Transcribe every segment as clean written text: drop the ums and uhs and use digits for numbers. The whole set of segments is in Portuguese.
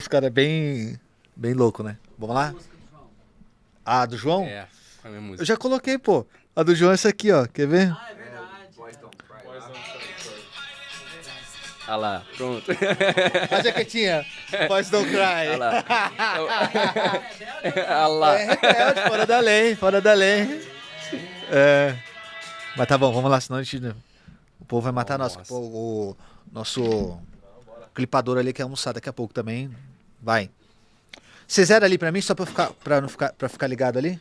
caras bem louco, né? Vamos lá? A do João? É, com a minha música. Eu já coloquei, pô. A do João é essa aqui, ó. Quer ver? Ah, é verdade. Ah lá, pronto. A jaquetinha. Boys Don't Cry. Ah lá. Ah lá. É rebelde, fora da lei, fora da lei. É. Mas tá bom, vamos lá, senão a gente... O povo vai matar nós. Nossa. O nosso clipador ali quer almoçar daqui a pouco também. Vai. Você zera ali pra mim, só pra ficar ligado ali?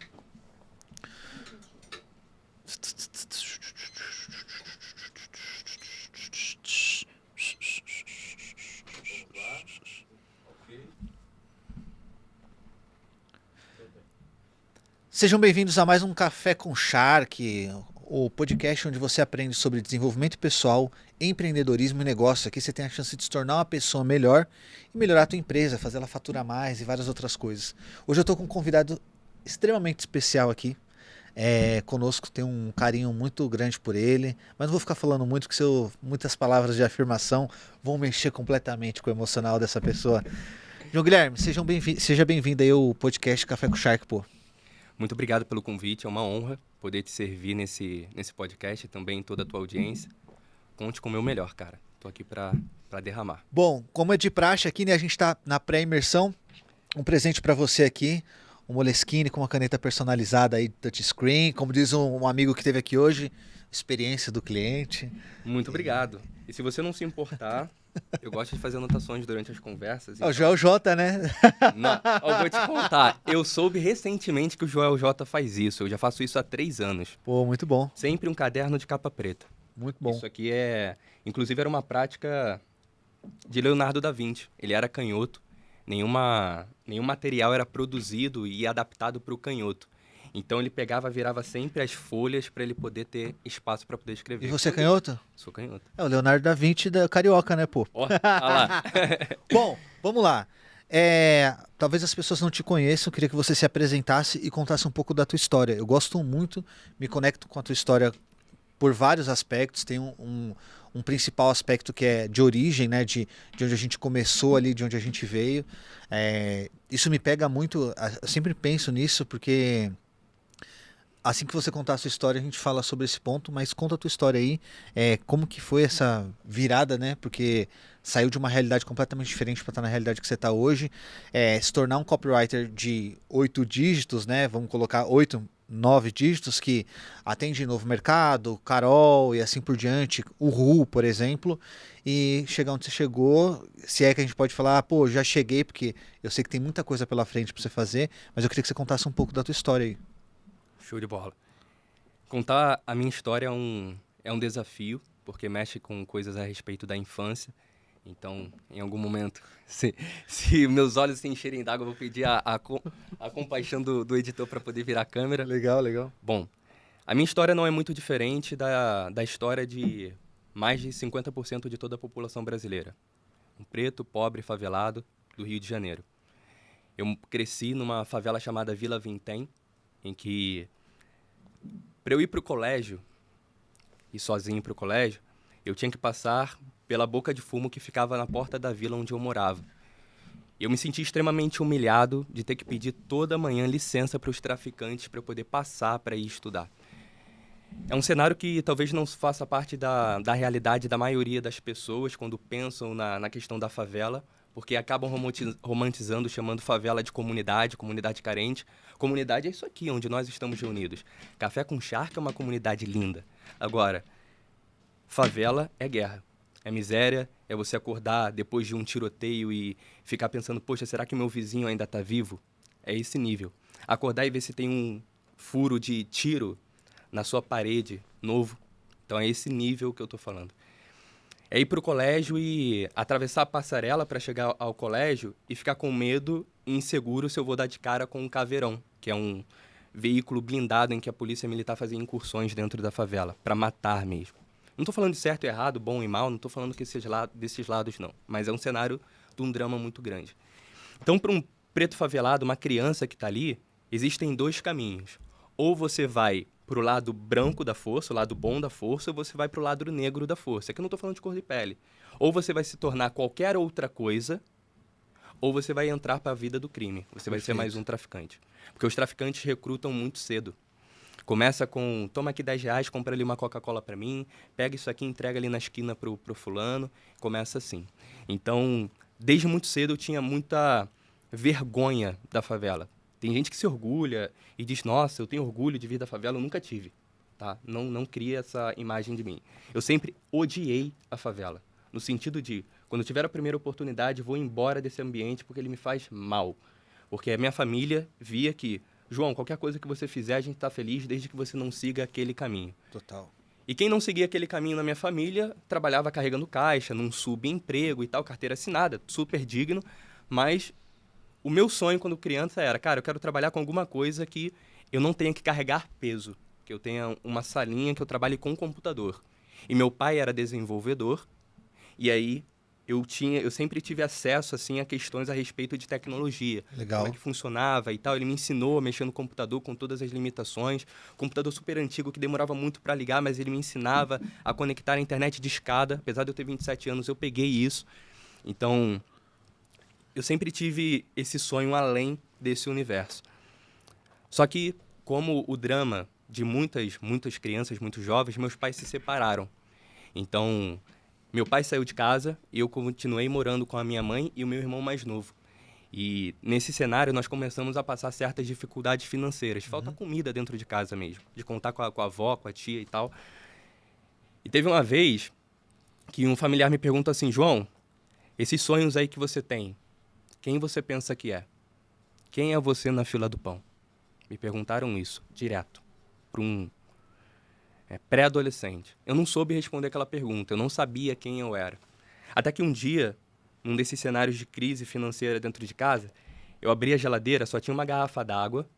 Sejam bem-vindos a mais um Café com Shark, o podcast onde você aprende sobre desenvolvimento pessoal, empreendedorismo e negócio. Aqui você tem a chance de se tornar uma pessoa melhor e melhorar a tua empresa, fazer ela faturar mais e várias outras coisas. Hoje eu estou com um convidado extremamente especial aqui. Conosco, tem um carinho muito grande por ele, mas não vou ficar falando muito, porque muitas palavras de afirmação vão mexer completamente com o emocional dessa pessoa. João Guilherme, seja bem-vindo aí ao podcast Café com Shark, pô. Muito obrigado pelo convite, é uma honra poder te servir nesse podcast e também toda a tua audiência. Conte com o meu melhor, cara. Tô aqui pra derramar. Bom, como é de praxe aqui, né, a gente tá na pré-imersão, um presente pra você aqui, um Moleskine com uma caneta personalizada aí, touchscreen, como diz um amigo que esteve aqui hoje, experiência do cliente. Muito obrigado. E se você não se importar, eu gosto de fazer anotações durante as conversas. O Joel J, né? Não, eu vou te contar. Eu soube recentemente que o Joel J faz isso. Eu já faço isso há 3 anos. Pô, muito bom, Sempre um caderno de capa preta. muito bom. Isso aqui inclusive era uma prática de Leonardo da Vinci. Ele era canhoto. Nenhum material era produzido e adaptado para o canhoto. Então ele pegava, virava sempre as folhas para ele poder ter espaço para poder escrever. E você é canhoto? Sou canhoto. É o Leonardo da Vinci da Carioca, né, pô? Ó, olha lá. Bom, vamos lá. Talvez as pessoas não te conheçam, eu queria que você se apresentasse e contasse um pouco da tua história. Eu gosto muito, me conecto com a tua história por vários aspectos. Tem um principal aspecto que é de origem, né? De onde a gente começou ali, de onde a gente veio. Isso me pega muito, eu sempre penso nisso, porque assim que você contar a sua história, a gente fala sobre esse ponto, mas conta a tua história aí, como que foi essa virada, né? Porque saiu de uma realidade completamente diferente para estar na realidade que você está hoje. Se tornar um copywriter de 8 dígitos, né? Vamos colocar 8, 9 dígitos, que atende novo mercado, Carol e assim por diante, o Ru, por exemplo, e chegar onde você chegou, se é que a gente pode falar, pô, já cheguei, porque eu sei que tem muita coisa pela frente para você fazer, mas eu queria que você contasse um pouco da tua história aí. Show de bola. Contar a minha história é um desafio, porque mexe com coisas a respeito da infância. Então, em algum momento, se meus olhos se encherem d'água, eu vou pedir a compaixão do editor para poder virar a câmera. Legal, legal. Bom, a minha história não é muito diferente da história de mais de 50% de toda a população brasileira. Um preto, pobre, favelado do Rio de Janeiro. Eu cresci numa favela chamada Vila Vintém, em que, para eu ir para o colégio, ir sozinho para o colégio, eu tinha que passar pela boca de fumo que ficava na porta da vila onde eu morava. Eu me senti extremamente humilhado de ter que pedir toda manhã licença para os traficantes para eu poder passar para ir estudar. É um cenário que talvez não faça parte da realidade da maioria das pessoas quando pensam na questão da favela, porque acabam romantizando, chamando favela de comunidade carente. Comunidade é isso aqui, onde nós estamos reunidos. Café com Shark é uma comunidade linda. Agora, favela é guerra. É miséria, é você acordar depois de um tiroteio e ficar pensando, poxa, será que meu vizinho ainda está vivo? É esse nível. Acordar e ver se tem um furo de tiro na sua parede novo. Então é esse nível que eu estou falando. É ir para o colégio e atravessar a passarela para chegar ao colégio e ficar com medo e inseguro se eu vou dar de cara com um caveirão, que é um veículo blindado em que a polícia militar fazia incursões dentro da favela, para matar mesmo. Não estou falando de certo e errado, bom e mal, não estou falando desses lados não, mas é um cenário de um drama muito grande. Então, para um preto favelado, uma criança que está ali, existem 2 caminhos. Ou você vai para o lado branco da força, o lado bom da força, ou você vai para o lado negro da força. Aqui eu não estou falando de cor de pele. Ou você vai se tornar qualquer outra coisa, ou você vai entrar para a vida do crime. Você vai ser mais um traficante. Porque os traficantes recrutam muito cedo. Começa com, toma aqui R$10, compra ali uma Coca-Cola para mim, pega isso aqui, entrega ali na esquina pro fulano. Começa assim. Então, desde muito cedo eu tinha muita vergonha da favela. Tem gente que se orgulha e diz, nossa, eu tenho orgulho de vir da favela, eu nunca tive. Tá? Não cria essa imagem de mim. Eu sempre odiei a favela. No sentido de, quando eu tiver a primeira oportunidade, vou embora desse ambiente porque ele me faz mal. Porque a minha família via que, João, qualquer coisa que você fizer, a gente está feliz desde que você não siga aquele caminho. Total. E quem não seguia aquele caminho na minha família, trabalhava carregando caixa, num subemprego e tal, carteira assinada, super digno. Mas o meu sonho quando criança era, cara, eu quero trabalhar com alguma coisa que eu não tenha que carregar peso. Que eu tenha uma salinha que eu trabalhe com computador. E meu pai era desenvolvedor, e aí eu sempre tive acesso assim a questões a respeito de tecnologia. Legal. Como é que funcionava e tal. Ele me ensinou a mexer no computador com todas as limitações. Computador super antigo que demorava muito para ligar, mas ele me ensinava a conectar a internet de escada. Apesar de eu ter 27 anos, eu peguei isso. Então, eu sempre tive esse sonho além desse universo. Só que, como o drama de muitas crianças, muitos jovens, meus pais se separaram. Então, meu pai saiu de casa e eu continuei morando com a minha mãe e o meu irmão mais novo. E nesse cenário nós começamos a passar certas dificuldades financeiras. Falta comida dentro de casa mesmo, de contar com a avó, com a tia e tal. E teve uma vez que um familiar me perguntou assim, João, esses sonhos aí que você tem, quem você pensa que é? Quem é você na fila do pão? Me perguntaram isso, direto, para um pré-adolescente. Eu não soube responder aquela pergunta, eu não sabia quem eu era. Até que um dia, num desses cenários de crise financeira dentro de casa, eu abri a geladeira, só tinha uma garrafa d'água,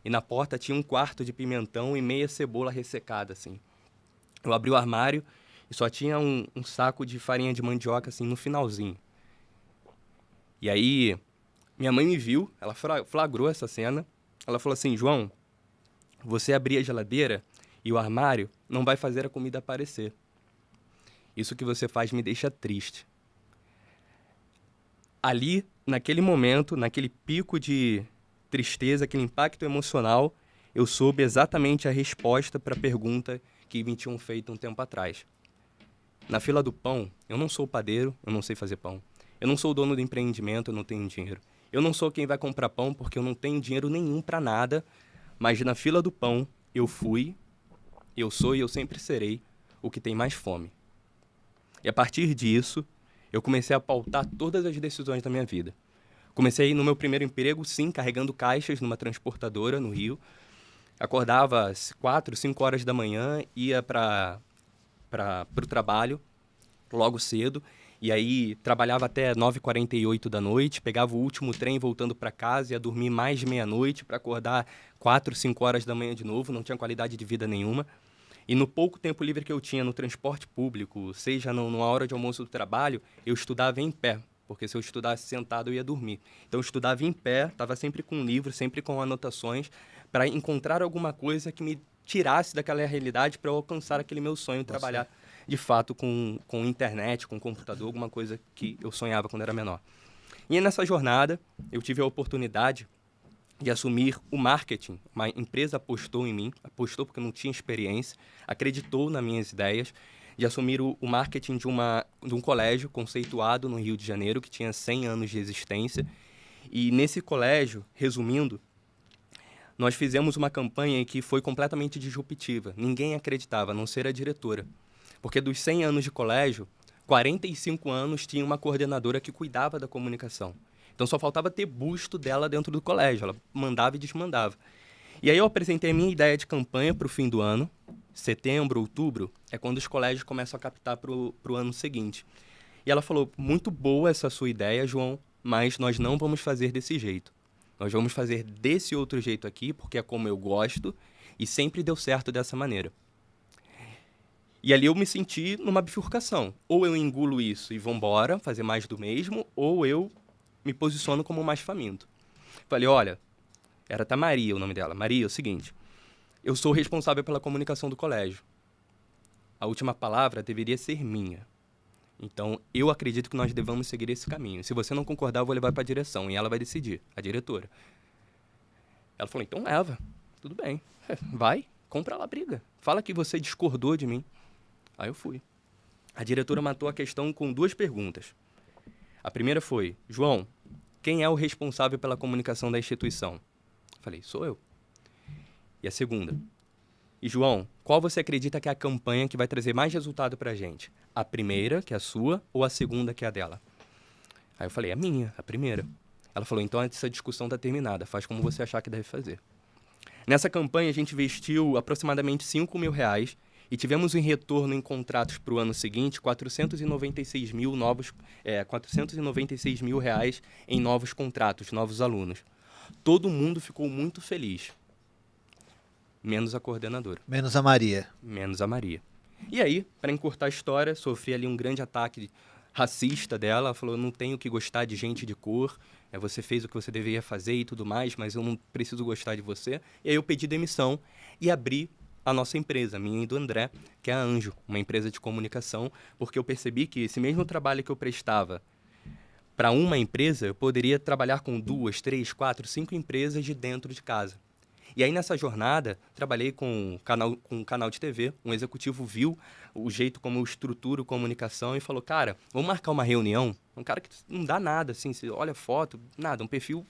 e na porta tinha um quarto de pimentão e meia cebola ressecada, assim. Eu abri o armário e só tinha um saco de farinha de mandioca, assim, no finalzinho. E aí, minha mãe me viu, ela flagrou essa cena, ela falou assim, João, você abrir a geladeira e o armário não vai fazer a comida aparecer. Isso que você faz me deixa triste. Ali, naquele momento, naquele pico de tristeza, aquele impacto emocional, eu soube exatamente a resposta para a pergunta que me tinham feito um tempo atrás. Na fila do pão, eu não sou padeiro, eu não sei fazer pão. Eu não sou dono do empreendimento, eu não tenho dinheiro. Eu não sou quem vai comprar pão porque eu não tenho dinheiro nenhum para nada, mas na fila do pão, eu fui, eu sou e eu sempre serei o que tem mais fome. E a partir disso, eu comecei a pautar todas as decisões da minha vida. Comecei no meu primeiro emprego, sim, carregando caixas numa transportadora no Rio. Acordava às 4, 5 horas da manhã, ia para o trabalho logo cedo. E aí trabalhava até 9h48 da noite, pegava o último trem voltando para casa, ia dormir mais de meia-noite para acordar 4, 5 horas da manhã de novo, não tinha qualidade de vida nenhuma. E no pouco tempo livre que eu tinha no transporte público, seja numa hora de almoço do trabalho, eu estudava em pé, porque se eu estudasse sentado eu ia dormir. Então eu estudava em pé, estava sempre com um livro, sempre com anotações, para encontrar alguma coisa que me tirasse daquela realidade para eu alcançar aquele meu sonho, trabalhar de fato com internet, com computador, alguma coisa que eu sonhava quando era menor. E nessa jornada eu tive a oportunidade de assumir o marketing. Uma empresa apostou em mim, apostou porque eu não tinha experiência, acreditou nas minhas ideias, de assumir o marketing de um colégio conceituado no Rio de Janeiro, que tinha 100 anos de existência. E nesse colégio, resumindo, nós fizemos uma campanha que foi completamente disruptiva. Ninguém acreditava, a não ser a diretora. Porque dos 100 anos de colégio, 45 anos tinha uma coordenadora que cuidava da comunicação. Então só faltava ter busto dela dentro do colégio, ela mandava e desmandava. E aí eu apresentei a minha ideia de campanha para o fim do ano, setembro, outubro, é quando os colégios começam a captar para o ano seguinte. E ela falou, muito boa essa sua ideia, João, mas nós não vamos fazer desse jeito. Nós vamos fazer desse outro jeito aqui, porque é como eu gosto, e sempre deu certo dessa maneira. E ali eu me senti numa bifurcação. Ou eu engulo isso e vambora, fazer mais do mesmo, ou eu me posiciono como mais faminto. Falei, olha, era até Maria o nome dela. Maria, é o seguinte, eu sou responsável pela comunicação do colégio. A última palavra deveria ser minha. Então, eu acredito que nós devamos seguir esse caminho. Se você não concordar, eu vou levar para a direção e ela vai decidir, a diretora. Ela falou, então leva, tudo bem. Vai, compra lá a briga. Fala que você discordou de mim. Aí eu fui. A diretora matou a questão com 2 perguntas. A primeira foi, João, quem é o responsável pela comunicação da instituição? Falei, sou eu. E a segunda, e João, qual você acredita que é a campanha que vai trazer mais resultado pra gente? A primeira, que é a sua, ou a segunda, que é a dela? Aí eu falei, a minha, a primeira. Ela falou, então essa discussão tá terminada, faz como você achar que deve fazer. Nessa campanha a gente investiu aproximadamente R$ 5.000 e tivemos em retorno em contratos para o ano seguinte 496 mil reais em novos contratos, novos alunos. Todo mundo ficou muito feliz. Menos a coordenadora. Menos a Maria. Menos a Maria. E aí, para encurtar a história, sofri ali um grande ataque racista dela. Ela falou, eu não tenho que gostar de gente de cor, você fez o que você deveria fazer e tudo mais, mas eu não preciso gostar de você. E aí eu pedi demissão e abri a nossa empresa, minha e do André, que é a Anjo, uma empresa de comunicação, porque eu percebi que esse mesmo trabalho que eu prestava para uma empresa, eu poderia trabalhar com 2, 3, 4, 5 empresas de dentro de casa. E aí, nessa jornada, trabalhei com um canal de TV. Um executivo viu o jeito como eu estruturo comunicação e falou, cara, vamos marcar uma reunião? Um cara que não dá nada, assim, você olha foto, nada, um perfil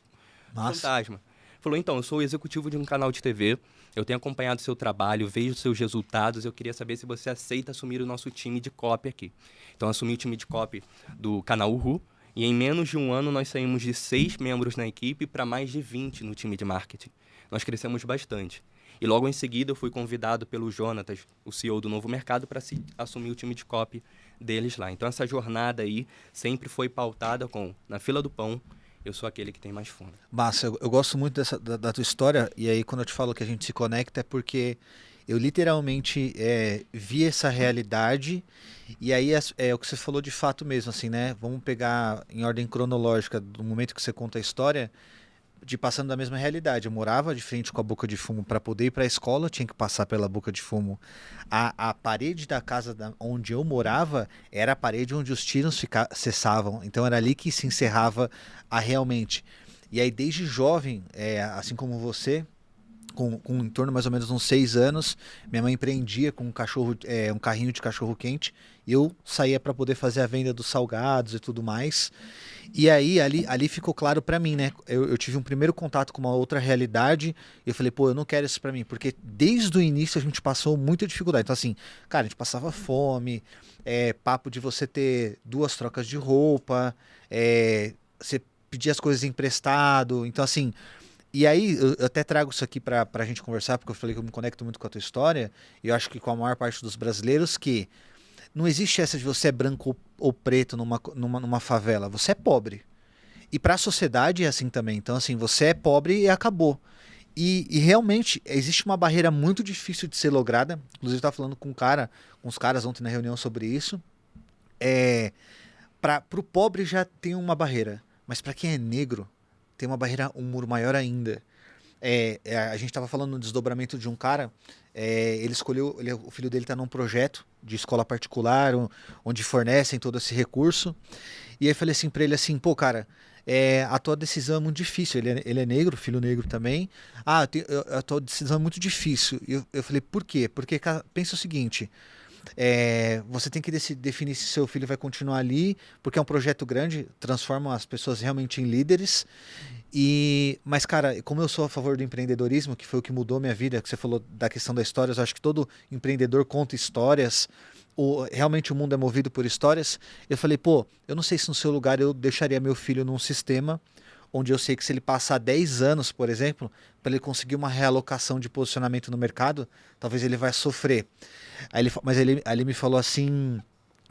fantasma. Falou, então, eu sou o executivo de um canal de TV, eu tenho acompanhado o seu trabalho, vejo os seus resultados, eu queria saber se você aceita assumir o nosso time de copy aqui. Então, assumi o time de copy do canal Uhu, e em menos de um ano nós saímos de 6 membros na equipe para mais de 20 no time de marketing. Nós crescemos bastante. E logo em seguida eu fui convidado pelo Jonatas, o CEO do Novo Mercado, para assumir o time de copy deles lá. Então essa jornada aí sempre foi pautada com, na fila do pão, eu sou aquele que tem mais fome. Massa, eu gosto muito da tua história, e aí quando eu te falo que a gente se conecta é porque eu literalmente vi essa realidade, e aí é o que você falou de fato mesmo, assim, né? Vamos pegar em ordem cronológica, do momento que você conta a história, de passando da mesma realidade. Eu morava de frente com a boca de fumo para poder ir para a escola, tinha que passar pela boca de fumo. A parede da casa onde eu morava era a parede onde os tiros cessavam, então era ali que se encerrava realmente. E aí desde jovem, assim como você, com em torno mais ou menos uns 6 anos, minha mãe empreendia com um carrinho de cachorro quente, e eu saía para poder fazer a venda dos salgados e tudo mais. E aí, ali ficou claro pra mim, né? Eu tive um primeiro contato com uma outra realidade e eu falei, pô, eu não quero isso pra mim, porque desde o início a gente passou muita dificuldade. Então, assim, cara, a gente passava fome, papo de você ter 2 trocas de roupa, você pedir as coisas emprestado. Então, assim, e aí eu até trago isso aqui pra gente conversar, porque eu falei que eu me conecto muito com a tua história, e eu acho que com a maior parte dos brasileiros, que não existe essa de você é branco ou preto numa favela. Você é pobre. E para a sociedade é assim também. Então, assim, você é pobre e acabou. E realmente existe uma barreira muito difícil de ser lograda. Inclusive, eu estava falando com uns caras ontem na reunião sobre isso. Para o pobre já tem uma barreira. Mas para quem é negro, tem uma barreira, um muro maior ainda. A gente estava falando no desdobramento de um cara, ele escolheu, o filho dele está num projeto de escola particular, onde fornecem todo esse recurso, e aí eu falei assim para ele assim, pô cara, a tua decisão é muito difícil, ele é negro, filho negro também, a tua decisão é muito difícil, e eu falei, por quê? Porque pensa o seguinte, você tem que definir se seu filho vai continuar ali, porque é um projeto grande, transforma as pessoas realmente em líderes. Mas, cara, como eu sou a favor do empreendedorismo, que foi o que mudou minha vida, que você falou da questão das histórias, eu acho que todo empreendedor conta histórias, realmente o mundo é movido por histórias. Eu falei, pô, eu não sei se no seu lugar eu deixaria meu filho num sistema onde eu sei que se ele passar 10 anos, por exemplo, para ele conseguir uma realocação de posicionamento no mercado, talvez ele vai sofrer. Mas ele me falou assim,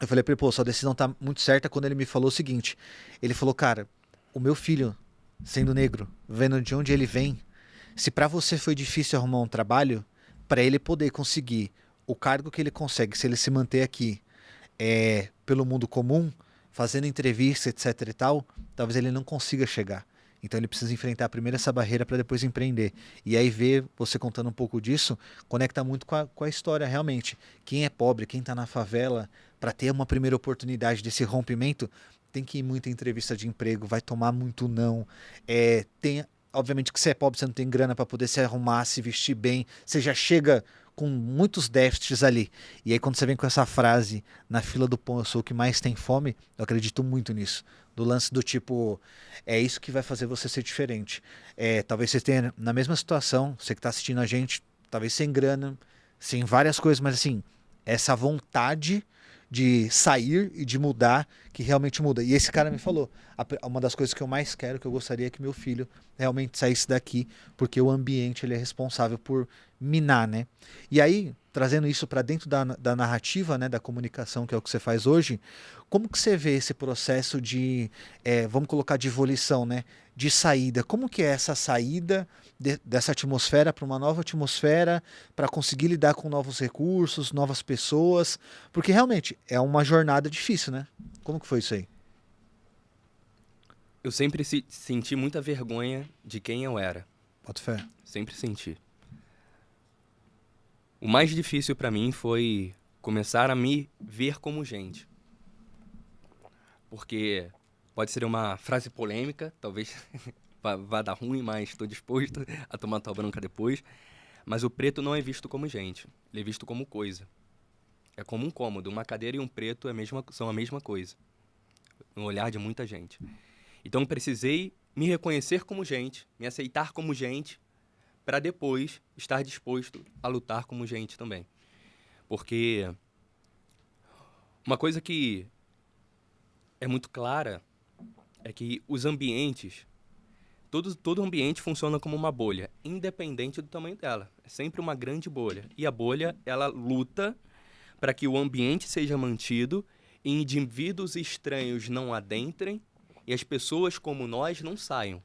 eu falei, pô, sua decisão tá muito certa, quando ele me falou o seguinte, ele falou, cara, o meu filho, sendo negro, vendo de onde ele vem, se para você foi difícil arrumar um trabalho, para ele poder conseguir o cargo que ele consegue, se ele se manter aqui pelo mundo comum, fazendo entrevista, etc e tal, talvez ele não consiga chegar. Então ele precisa enfrentar primeiro essa barreira para depois empreender. E aí ver você contando um pouco disso, conecta muito com a história realmente. Quem é pobre, quem está na favela, para ter uma primeira oportunidade desse rompimento, tem que ir muito em entrevista de emprego, vai tomar muito não. Obviamente que você é pobre, você não tem grana para poder se arrumar, se vestir bem, você já chega com muitos déficits ali. E aí quando você vem com essa frase, na fila do pão eu sou o que mais tem fome, eu acredito muito nisso. Do lance do tipo, é isso que vai fazer você ser diferente. Talvez você tenha na mesma situação, você que está assistindo a gente, talvez sem grana, sem várias coisas, mas assim, essa vontade de sair e de mudar que realmente muda. E esse cara me falou, uma das coisas que eu mais quero, que eu gostaria é que meu filho realmente saísse daqui, porque o ambiente ele é responsável por minar, né? E aí, trazendo isso para dentro da narrativa, né, da comunicação, que é o que você faz hoje, como que você vê esse processo de, vamos colocar de evolução, né, de saída? Como que é essa saída dessa atmosfera para uma nova atmosfera, para conseguir lidar com novos recursos, novas pessoas? Porque realmente é uma jornada difícil, né? Como que foi isso aí? Eu sempre senti muita vergonha de quem eu era. Bota fé. Sempre senti. O mais difícil pra mim foi começar a me ver como gente. Porque pode ser uma frase polêmica, talvez vá dar ruim, mas estou disposto a tomar tua bronca depois. Mas o preto não é visto como gente, ele é visto como coisa. É como um cômodo, uma cadeira e um preto são a mesma coisa, no olhar de muita gente. Então precisei me reconhecer como gente, me aceitar como gente, para depois estar disposto a lutar como gente também. Porque uma coisa que é muito clara é que os ambientes, todo ambiente funciona como uma bolha, independente do tamanho dela. É sempre uma grande bolha. E a bolha, ela luta para que o ambiente seja mantido e indivíduos estranhos não adentrem e as pessoas como nós não saiam.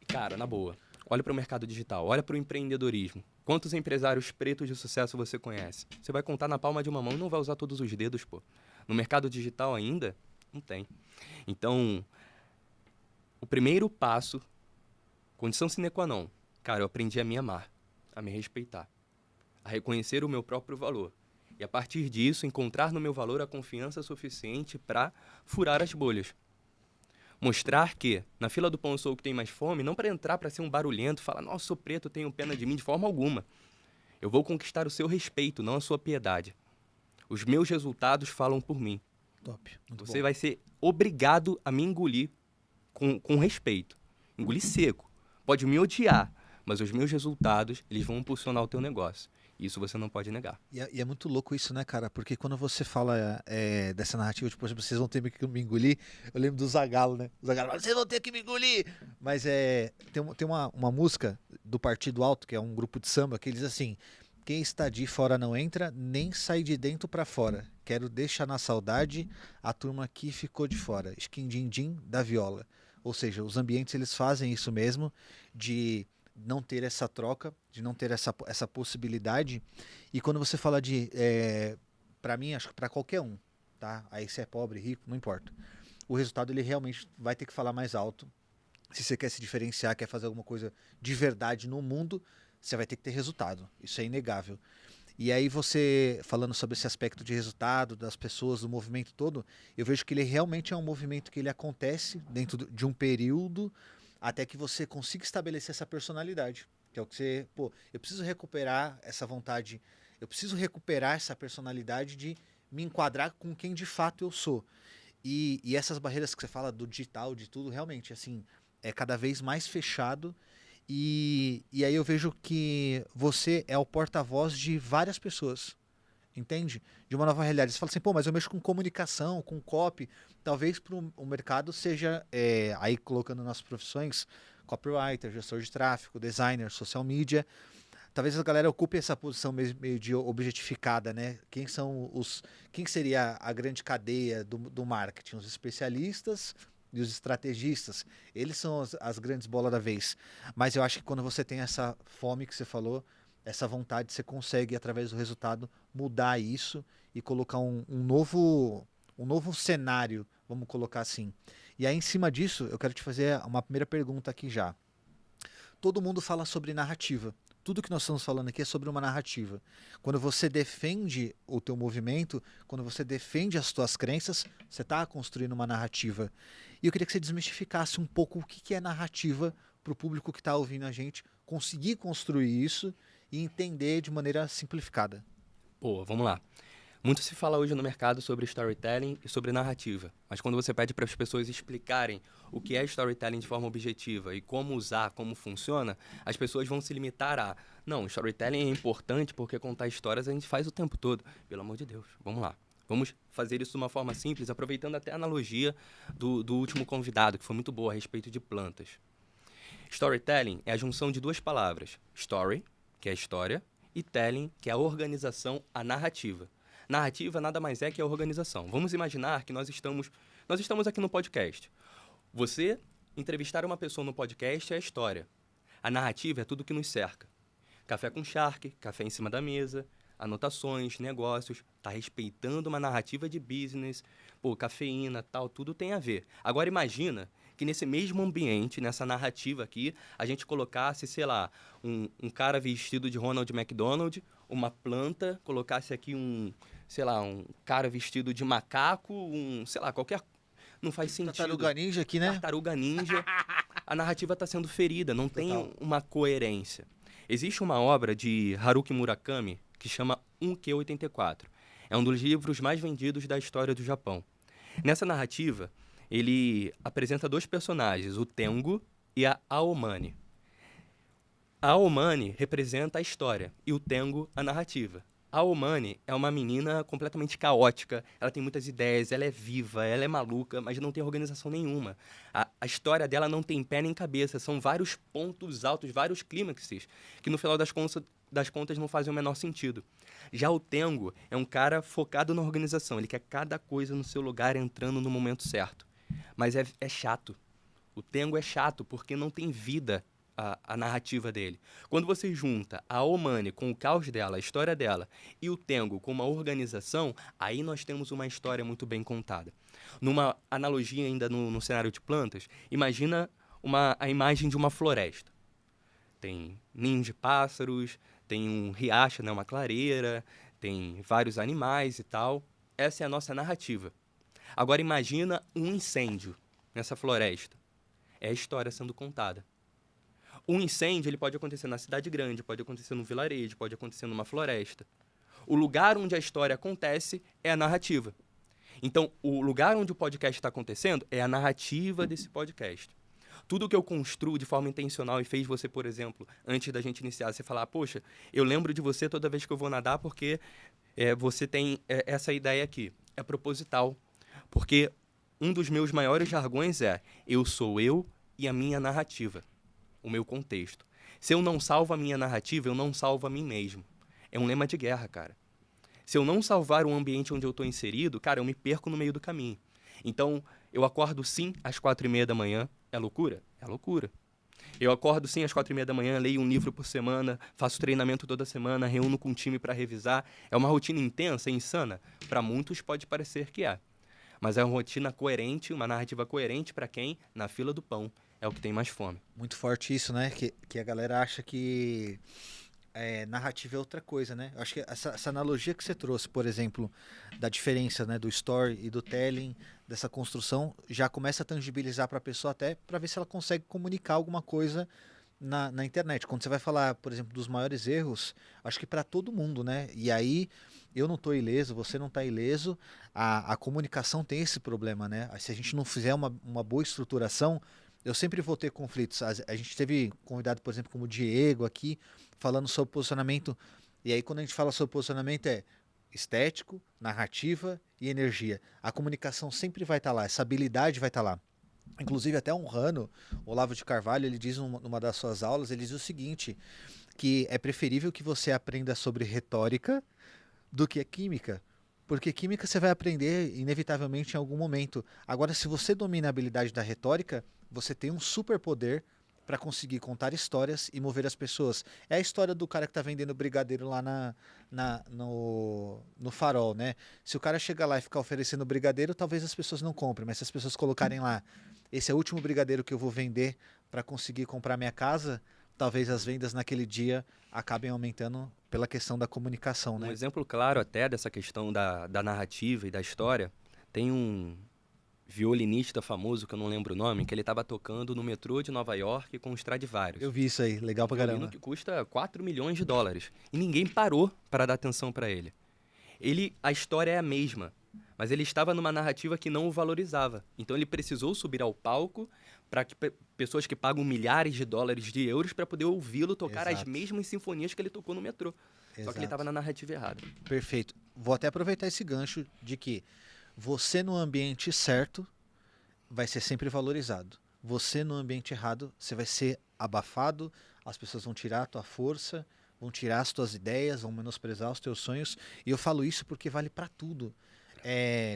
Cara, na boa, olha para o mercado digital, olha para o empreendedorismo. Quantos empresários pretos de sucesso você conhece? Você vai contar na palma de uma mão e não vai usar todos os dedos, pô. No mercado digital ainda, não tem. Então, o primeiro passo, condição sine qua non, cara, eu aprendi a me amar, a me respeitar, a reconhecer o meu próprio valor. E a partir disso, encontrar no meu valor a confiança suficiente para furar as bolhas. Mostrar que, na fila do pão eu sou o que tem mais fome, não para entrar para ser um barulhento, falar, nossa, sou preto, tenho pena de mim, de forma alguma. Eu vou conquistar o seu respeito, não a sua piedade. Os meus resultados falam por mim. Top. Muito Você bom. vai ser obrigado a me engolir com respeito. Engolir seco. Pode me odiar, mas os meus resultados, eles vão impulsionar o teu negócio. Isso você não pode negar. E é muito louco isso, né, cara? Porque quando você fala dessa narrativa, tipo, vocês vão ter que me engolir, eu lembro do Zagalo, né? O Zagalo, vocês vão ter que me engolir! Mas tem uma música do Partido Alto, que é um grupo de samba, que diz assim: quem está de fora não entra, nem sai de dentro pra fora. Quero deixar na saudade a turma que ficou de fora. Esquindim-dim da viola. Ou seja, os ambientes eles fazem isso mesmo, de não ter essa troca, de não ter essa possibilidade. E quando você fala para mim, acho que para qualquer um, tá? Aí se é pobre, rico, não importa. O resultado ele realmente vai ter que falar mais alto. Se você quer se diferenciar, quer fazer alguma coisa de verdade no mundo, você vai ter que ter resultado. Isso é inegável. E aí você, falando sobre esse aspecto de resultado, das pessoas, do movimento todo, eu vejo que ele realmente é um movimento que ele acontece dentro de um período até que você consiga estabelecer essa personalidade. Que é o que você, pô, eu preciso recuperar essa vontade, eu preciso recuperar essa personalidade de me enquadrar com quem de fato eu sou. E essas barreiras que você fala do digital, de tudo, realmente, assim, é cada vez mais fechado. E aí eu vejo que você é o porta-voz de várias pessoas, entende? De uma nova realidade. Você fala assim, pô, mas eu mexo com comunicação, com copy. Talvez para o mercado seja, aí colocando nas profissões, copywriter, gestor de tráfego, designer, social media. Talvez a galera ocupe essa posição meio de objetificada, né? Quem seria a grande cadeia do marketing? Os especialistas e os estrategistas. Eles são as grandes bolas da vez. Mas eu acho que quando você tem essa fome que você falou, essa vontade, você consegue, através do resultado, mudar isso e colocar um novo cenário, vamos colocar assim. E aí, em cima disso, eu quero te fazer uma primeira pergunta aqui já. Todo mundo fala sobre narrativa. Tudo que nós estamos falando aqui é sobre uma narrativa. Quando você defende o teu movimento, quando você defende as tuas crenças, você está construindo uma narrativa. E eu queria que você desmistificasse um pouco o que é narrativa para o público que está ouvindo a gente conseguir construir isso e entender de maneira simplificada. Pô, vamos lá. Muito se fala hoje no mercado sobre storytelling e sobre narrativa, mas quando você pede para as pessoas explicarem o que é storytelling de forma objetiva e como usar, como funciona, as pessoas vão se limitar a não, storytelling é importante porque contar histórias a gente faz o tempo todo. Pelo amor de Deus, vamos lá. Vamos fazer isso de uma forma simples, aproveitando até a analogia do último convidado, que foi muito boa a respeito de plantas. Storytelling é a junção de duas palavras, story, que é a história, e telling, que é a organização, a narrativa. Narrativa nada mais é que a organização. Vamos imaginar que nós estamos aqui no podcast. Você entrevistar uma pessoa no podcast é a história. A narrativa é tudo que nos cerca. Café com Shark, café em cima da mesa, anotações, negócios, tá respeitando uma narrativa de business, pô, cafeína, tal, tudo tem a ver. Agora imagina que nesse mesmo ambiente, nessa narrativa aqui, a gente colocasse, sei lá, um cara vestido de Ronald McDonald, uma planta, colocasse aqui um cara vestido de macaco, sei lá, qualquer... Não faz sentido. Tartaruga Ninja aqui, né? Tartaruga Ninja. A narrativa está sendo ferida, não tem uma coerência. Existe uma obra de Haruki Murakami que chama 1Q84. É um dos livros mais vendidos da história do Japão. Nessa narrativa, ele apresenta dois personagens, o Tengo e a Aomani. A Aomani representa a história e o Tengo a narrativa. A Aomani é uma menina completamente caótica, ela tem muitas ideias, ela é viva, ela é maluca, mas não tem organização nenhuma. A história dela não tem pé nem cabeça, são vários pontos altos, vários clímaxes, que no final das contas não fazem o menor sentido. Já o Tengo é um cara focado na organização, ele quer cada coisa no seu lugar entrando no momento certo. Mas é chato. O Tengo é chato porque não tem vida a narrativa dele. Quando você junta a Aomani com o caos dela, a história dela, e o Tengo com uma organização, aí nós temos uma história muito bem contada. Numa analogia ainda no cenário de plantas, imagina a imagem de uma floresta. Tem ninhos de pássaros, tem um riacho, né, uma clareira, tem vários animais e tal. Essa é a nossa narrativa. Agora imagina um incêndio nessa floresta. É a história sendo contada. Um incêndio ele pode acontecer na cidade grande, pode acontecer no vilarejo, pode acontecer numa floresta. O lugar onde a história acontece é a narrativa. Então, o lugar onde o podcast está acontecendo é a narrativa desse podcast. Tudo que eu construo de forma intencional e fez você, por exemplo, antes da gente iniciar, você falar, poxa, eu lembro de você toda vez que eu vou nadar porque você tem essa ideia aqui. É proposital. Porque um dos meus maiores jargões é eu sou eu e a minha narrativa, o meu contexto. Se eu não salvo a minha narrativa, eu não salvo a mim mesmo. É um lema de guerra, cara. Se eu não salvar o ambiente onde eu estou inserido, cara, eu me perco no meio do caminho. Então, eu acordo sim às 4h30 da manhã. É loucura? É loucura. Eu acordo sim às 4h30 da manhã, leio um livro por semana, faço treinamento toda semana, reúno com o time para revisar. É uma rotina intensa, insana? Para muitos pode parecer que é. Mas é uma rotina coerente, uma narrativa coerente para quem, na fila do pão, é o que tem mais fome. Muito forte isso, né? Que a galera acha que narrativa é outra coisa, né? Eu acho que essa analogia que você trouxe, por exemplo, da diferença, né, do story e do telling, dessa construção, já começa a tangibilizar para a pessoa até para ver se ela consegue comunicar alguma coisa na internet. Quando você vai falar, por exemplo, dos maiores erros, acho que para todo mundo, né? E aí, eu não estou ileso, você não está ileso, a comunicação tem esse problema, né? Se a gente não fizer uma boa estruturação, eu sempre vou ter conflitos. A gente teve convidado, por exemplo, como o Diego aqui, falando sobre posicionamento. E aí, quando a gente fala sobre posicionamento, é estético, narrativa e energia. A comunicação sempre vai estar lá, essa habilidade vai estar lá. Inclusive, até honrando, o Olavo de Carvalho, ele diz numa das suas aulas, ele diz o seguinte, que é preferível que você aprenda sobre retórica do que química. Porque química você vai aprender inevitavelmente em algum momento. Agora, se você domina a habilidade da retórica, você tem um superpoder para conseguir contar histórias e mover as pessoas. É a história do cara que tá vendendo brigadeiro lá no Farol, né? Se o cara chegar lá e ficar oferecendo brigadeiro, talvez as pessoas não comprem, mas se as pessoas colocarem lá, esse é o último brigadeiro que eu vou vender para conseguir comprar minha casa, talvez as vendas naquele dia acabem aumentando pela questão da comunicação, Um né? exemplo claro até dessa questão da narrativa e da história, tem um violinista famoso, que eu não lembro o nome, que ele estava tocando no metrô de Nova York com um Stradivarius. Eu vi isso aí, legal Um pra violino caramba. que custa 4 milhões de dólares. E ninguém parou para dar atenção para ele. A história é a mesma, mas ele estava numa narrativa que não o valorizava. Então ele precisou subir ao palco para que pessoas que pagam milhares de dólares de euros para poder ouvi-lo tocar as Exato. mesmas sinfonias que ele tocou no metrô. Só que ele Exato. estava na narrativa errada. Perfeito. Vou até aproveitar esse gancho de que você no ambiente certo vai ser sempre valorizado. Você no ambiente errado, você vai ser abafado, as pessoas vão tirar a tua força, vão tirar as tuas ideias, vão menosprezar os teus sonhos. E eu falo isso porque vale para tudo.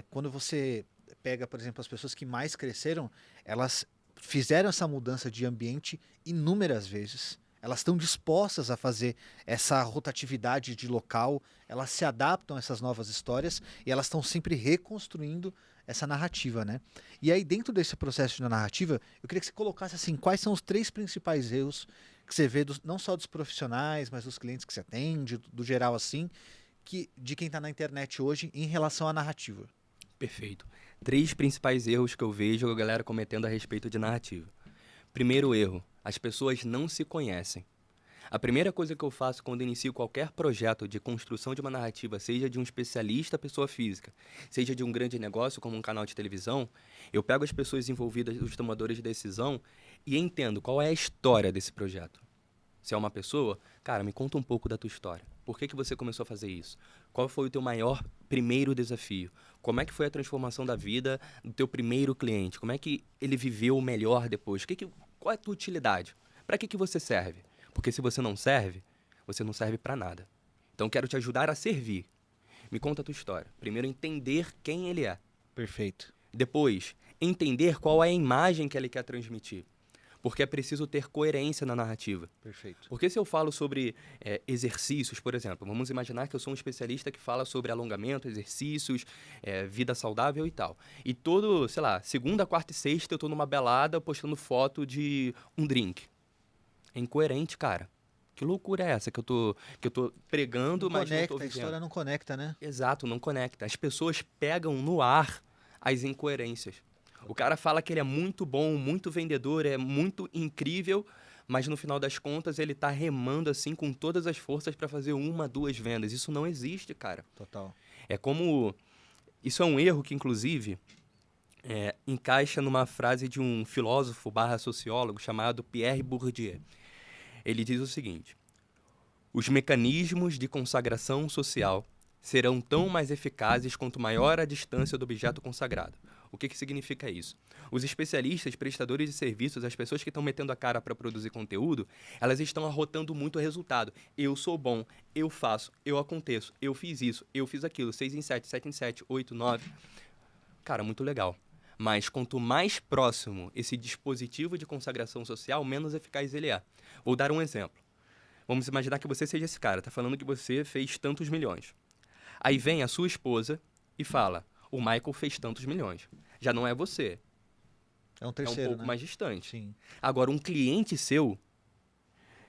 Quando você pega, por exemplo, as pessoas que mais cresceram, elas fizeram essa mudança de ambiente inúmeras vezes. Elas estão dispostas a fazer essa rotatividade de local, elas se adaptam a essas novas histórias e elas estão sempre reconstruindo essa narrativa, né? E aí, dentro desse processo de narrativa, eu queria que você colocasse assim, quais são os 3 principais erros que você vê não só dos profissionais, mas dos clientes que você atende, do geral assim, de quem está na internet hoje em relação à narrativa. Perfeito. 3 principais erros que eu vejo a galera cometendo a respeito de narrativa. Primeiro erro, as pessoas não se conhecem. A primeira coisa que eu faço quando inicio qualquer projeto de construção de uma narrativa, seja de um especialista, pessoa física, seja de um grande negócio como um canal de televisão, eu pego as pessoas envolvidas, os tomadores de decisão, e entendo qual é a história desse projeto. Se é uma pessoa, cara, me conta um pouco da tua história. Por que você começou a fazer isso? Qual foi o teu maior primeiro desafio? Como é que foi a transformação da vida do teu primeiro cliente? Como é que ele viveu o melhor depois? Qual é a tua utilidade? Para que você serve? Porque se você não serve para nada. Então quero te ajudar a servir. Me conta a tua história. Primeiro, entender quem ele é. Perfeito. Depois, entender qual é a imagem que ele quer transmitir. Porque é preciso ter coerência na narrativa. Perfeito. Porque se eu falo sobre exercícios, por exemplo, vamos imaginar que eu sou um especialista que fala sobre alongamento, exercícios, vida saudável e tal. E todo, sei lá, segunda, quarta e sexta eu tô numa belada postando foto de um drink. É incoerente, cara. Que loucura é essa que eu tô pregando, Não mas não tô conecta, a vivendo? história não conecta, né? Exato, não conecta. As pessoas pegam no ar as incoerências. O cara fala que ele é muito bom, muito vendedor, é muito incrível, mas no final das contas ele tá remando assim com todas as forças para fazer 1, 2 vendas. Isso não existe, cara. Total. Isso é um erro que, inclusive, encaixa numa frase de um filósofo / sociólogo chamado Pierre Bourdieu. Ele diz o seguinte: os mecanismos de consagração social serão tão mais eficazes quanto maior a distância do objeto consagrado. O que significa isso? Os especialistas, prestadores de serviços, as pessoas que estão metendo a cara para produzir conteúdo, elas estão arrotando muito o resultado. Eu sou bom, eu faço, eu aconteço, eu fiz isso, eu fiz aquilo, 6 em 7, 7 em 7, 8, 9. Cara, muito legal. Mas quanto mais próximo esse dispositivo de consagração social, menos eficaz ele é. Vou dar um exemplo. Vamos imaginar que você seja esse cara, tá falando que você fez tantos milhões. Aí vem a sua esposa e fala: o Michael fez tantos milhões. Já não é você. É um É terceiro, um pouco né? mais distante. Sim. Agora, um cliente seu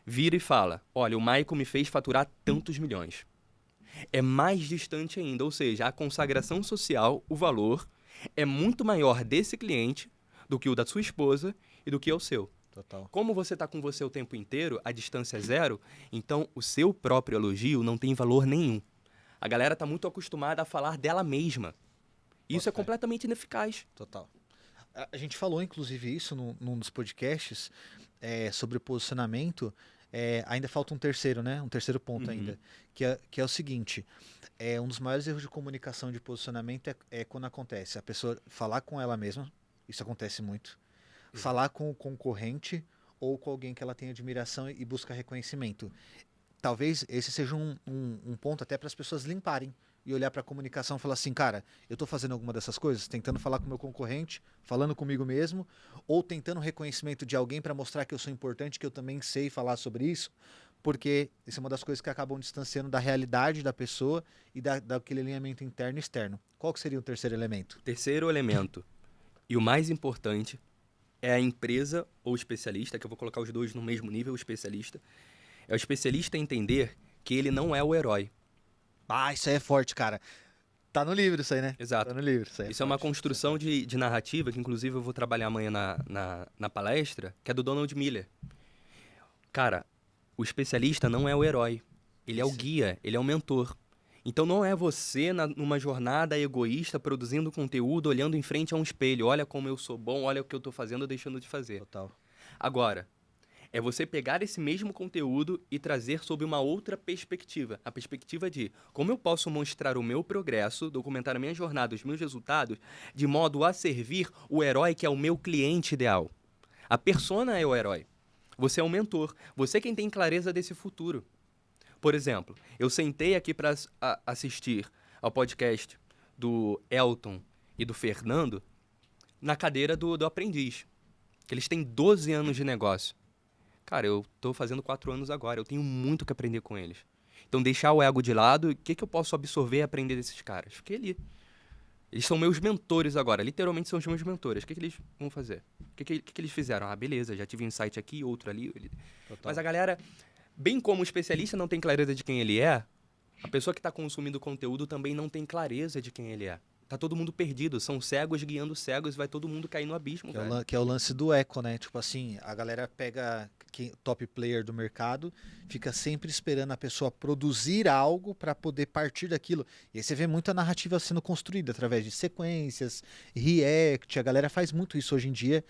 vira e fala: olha, o Michael me fez faturar tantos milhões. É mais distante ainda, ou seja, a consagração social, o valor, é muito maior desse cliente do que o da sua esposa e do que é o seu. Total. Como você está com você o tempo inteiro, a distância é 0, então o seu próprio elogio não tem valor nenhum. A galera está muito acostumada a falar dela mesma. Isso é completamente ineficaz. Total. A gente falou, inclusive, isso num dos podcasts sobre posicionamento. Ainda falta um terceiro, né? Um terceiro ponto ainda. Que é o seguinte. Um dos maiores erros de comunicação de posicionamento é quando acontece a pessoa falar com ela mesma. Isso acontece muito. Falar com o concorrente ou com alguém que ela tem admiração e busca reconhecimento. Talvez esse seja um ponto até para as pessoas limparem e olhar para a comunicação e falar assim, cara, eu estou fazendo alguma dessas coisas, tentando falar com o meu concorrente, falando comigo mesmo, ou tentando reconhecimento de alguém para mostrar que eu sou importante, que eu também sei falar sobre isso, porque isso é uma das coisas que acabam distanciando da realidade da pessoa e daquele alinhamento interno e externo. Qual que seria o terceiro elemento? Terceiro elemento, e o mais importante, é a empresa ou especialista, que eu vou colocar os dois no mesmo nível, o especialista. É o especialista entender que ele não é o herói. Ah, isso aí é forte, cara. Tá no livro isso aí, né? Exato. Tá no livro. Isso aí Isso é uma forte, construção de narrativa, que inclusive eu vou trabalhar amanhã na palestra, que é do Donald Miller. Cara, o especialista não é o herói. Ele é o guia, ele é o mentor. Então não é você numa jornada egoísta, produzindo conteúdo, olhando em frente a um espelho. Olha como eu sou bom, olha o que eu estou fazendo ou deixando de fazer. Total. Agora, é você pegar esse mesmo conteúdo e trazer sob uma outra perspectiva. A perspectiva de como eu posso mostrar o meu progresso, documentar a minha jornada, os meus resultados, de modo a servir o herói que é o meu cliente ideal. A persona é o herói. Você é o mentor. Você é quem tem clareza desse futuro. Por exemplo, eu sentei aqui para assistir ao podcast do Elton e do Fernando na cadeira do aprendiz. Que eles têm 12 anos de negócio. Cara, eu tô fazendo 4 anos agora, eu tenho muito que aprender com eles. Então, deixar o ego de lado, o que eu posso absorver e aprender desses caras? Fiquei ali. Eles são meus mentores agora, literalmente são os meus mentores. O que eles vão fazer? O que eles fizeram? Ah, beleza, já tive um insight aqui, outro ali. Mas a galera, bem como o especialista não tem clareza de quem ele é, a pessoa que está consumindo o conteúdo também não tem clareza de quem ele é. Tá todo mundo perdido, são cegos guiando cegos, vai todo mundo cair no abismo, Que é o lance do eco, né? Tipo assim, a galera pega top player do mercado, fica sempre esperando a pessoa produzir algo para poder partir daquilo. E aí você vê muita narrativa sendo construída através de sequências, react. A galera faz muito isso hoje em dia,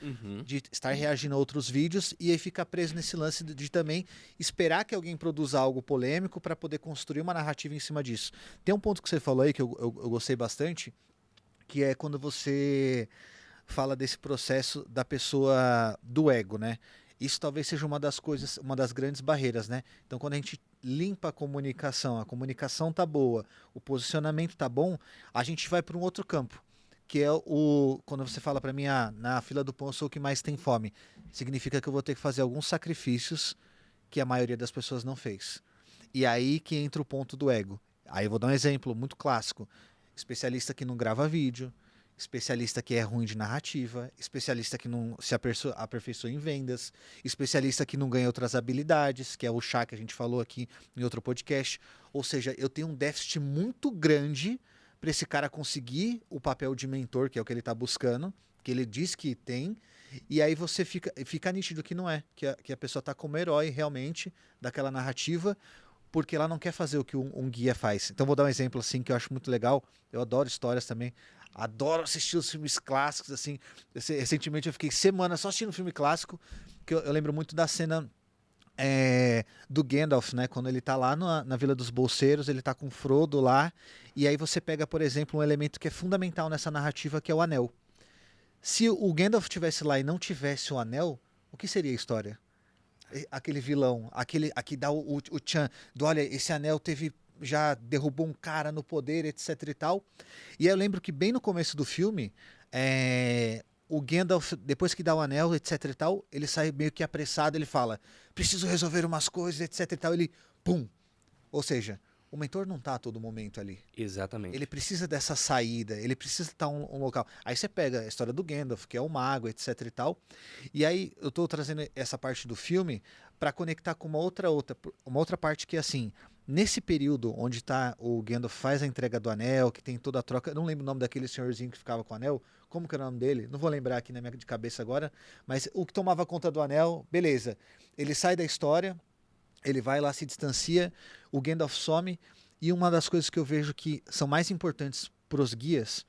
de estar reagindo a outros vídeos e aí fica preso nesse lance de também esperar que alguém produza algo polêmico para poder construir uma narrativa em cima disso. Tem um ponto que você falou aí que eu gostei bastante, que é quando você fala desse processo da pessoa do ego, né? Isso talvez seja uma das coisas, uma das grandes barreiras, né? Então, quando a gente limpa a comunicação tá boa, o posicionamento tá bom, a gente vai para um outro campo, que é quando você fala para mim, na fila do pão eu sou o que mais tem fome, significa que eu vou ter que fazer alguns sacrifícios que a maioria das pessoas não fez. E aí que entra o ponto do ego. Aí eu vou dar um exemplo muito clássico. Especialista que não grava vídeo, especialista que é ruim de narrativa, especialista que não se aperfeiçoa em vendas, especialista que não ganha outras habilidades, que é o chá que a gente falou aqui em outro podcast. Ou seja, eu tenho um déficit muito grande para esse cara conseguir o papel de mentor, que é o que ele está buscando, que ele diz que tem, e aí você fica nítido que não é, que a pessoa está como herói realmente daquela narrativa, porque ela não quer fazer o que um guia faz. Então vou dar um exemplo assim que eu acho muito legal. Eu adoro histórias também. Adoro assistir os filmes clássicos, assim. Recentemente eu fiquei semanas só assistindo filme clássico, que eu lembro muito da cena do Gandalf, né? Quando ele tá lá na Vila dos Bolseiros, ele tá com o Frodo lá, e aí você pega, por exemplo, um elemento que é fundamental nessa narrativa, que é o anel. Se o Gandalf tivesse lá e não tivesse o anel, o que seria a história? Aquele vilão, aqui dá o tchan, do olha, esse anel já derrubou um cara no poder, etc e tal. E aí eu lembro que bem no começo do filme, o Gandalf, depois que dá o anel, etc e tal, ele sai meio que apressado, ele fala, preciso resolver umas coisas, etc e tal, ele, pum. Ou seja, o mentor não tá a todo momento ali. Exatamente. Ele precisa dessa saída, ele precisa estar um local. Aí você pega a história do Gandalf, que é o mago, etc e tal. E aí eu tô trazendo essa parte do filme para conectar com uma outra parte que é assim, nesse período onde tá o Gandalf faz a entrega do anel, que tem toda a troca, eu não lembro o nome daquele senhorzinho que ficava com o anel, como que era o nome dele? Não vou lembrar aqui na minha de cabeça agora, mas o que tomava conta do anel, beleza. Ele sai da história, ele vai lá, se distancia, o Gandalf some, e uma das coisas que eu vejo que são mais importantes para os guias,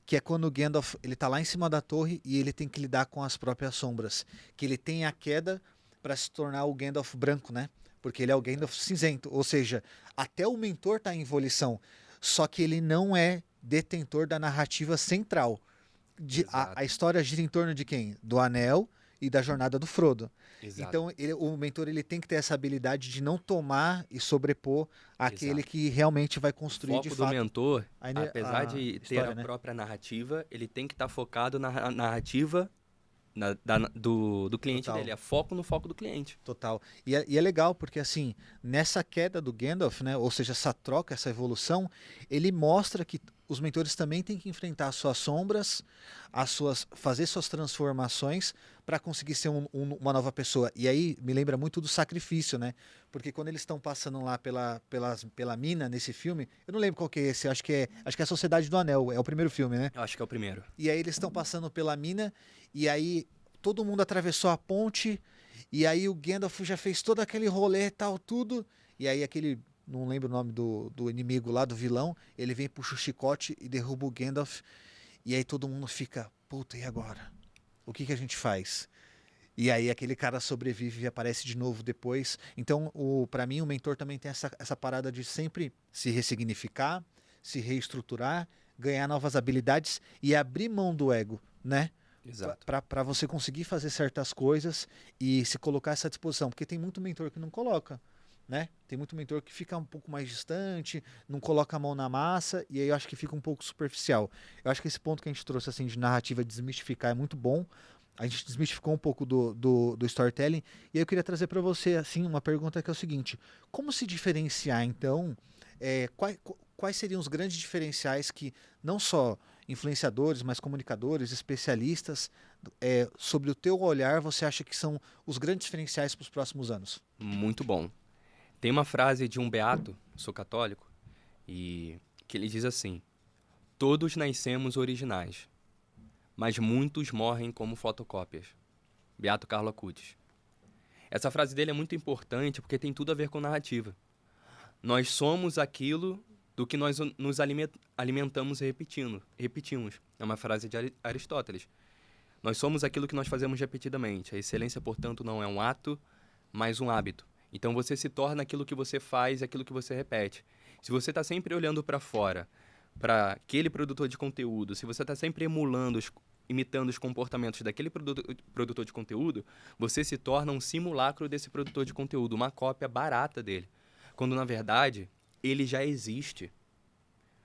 que é quando o Gandalf ele tá lá em cima da torre e ele tem que lidar com as próprias sombras, que ele tem a queda para se tornar o Gandalf branco, né? Porque ele é o Gandalf cinzento, ou seja, até o mentor tá em evolução, só que ele não é detentor da narrativa central. A história gira em torno de quem? Do anel e da jornada do Frodo. Exato. Então, o mentor ele tem que ter essa habilidade de não tomar e sobrepor aquele que realmente vai construir O de foco fato do mentor, a apesar de ter história, a né? própria narrativa, ele tem que estar focado na narrativa do cliente Total. dele. É foco no foco do cliente. Total. E é legal porque, assim, nessa queda do Gandalf, né, ou seja, essa troca, essa evolução, ele mostra que os mentores também têm que enfrentar as suas sombras, fazer suas transformações para conseguir ser uma nova pessoa. E aí me lembra muito do sacrifício, né? Porque quando eles estão passando lá pela mina nesse filme, eu não lembro qual que é esse, acho que é a Sociedade do Anel, é o primeiro filme, né? Eu acho que é o primeiro. E aí eles estão passando pela mina, e aí todo mundo atravessou a ponte, e aí o Gandalf já fez todo aquele rolê e tal, tudo. E aí aquele, não lembro o nome do inimigo lá, do vilão, ele vem, puxa o chicote e derruba o Gandalf. E aí todo mundo fica, puta, e agora? O que a gente faz? E aí aquele cara sobrevive e aparece de novo depois. Então, para mim, o mentor também tem essa parada de sempre se ressignificar, se reestruturar, ganhar novas habilidades e abrir mão do ego, né? Exato. Para você conseguir fazer certas coisas e se colocar a essa disposição. Porque tem muito mentor que não coloca, né? Tem muito mentor que fica um pouco mais distante, não coloca a mão na massa, e aí eu acho que fica um pouco superficial. Eu acho que esse ponto que a gente trouxe assim de narrativa, desmistificar, é muito bom. A gente desmistificou um pouco do storytelling, e aí eu queria trazer para você assim uma pergunta que é o seguinte: como se diferenciar então? Quais seriam os grandes diferenciais que não só influenciadores, mas comunicadores, especialistas, sobre o teu olhar, você acha que são os grandes diferenciais para os próximos anos? Muito bom. Tem uma frase de um beato, sou católico, e que ele diz assim: todos nascemos originais, mas muitos morrem como fotocópias. Beato Carlo Acutis. Essa frase dele é muito importante porque tem tudo a ver com narrativa. Nós somos aquilo do que nós nos alimentamos repetimos. É uma frase de Aristóteles. Nós somos aquilo que nós fazemos repetidamente. A excelência, portanto, não é um ato, mas um hábito. Então você se torna aquilo que você faz, aquilo que você repete. Se você está sempre olhando para fora, para aquele produtor de conteúdo, se você está sempre imitando os comportamentos daquele produtor de conteúdo, você se torna um simulacro desse produtor de conteúdo, uma cópia barata dele. Quando, na verdade, ele já existe.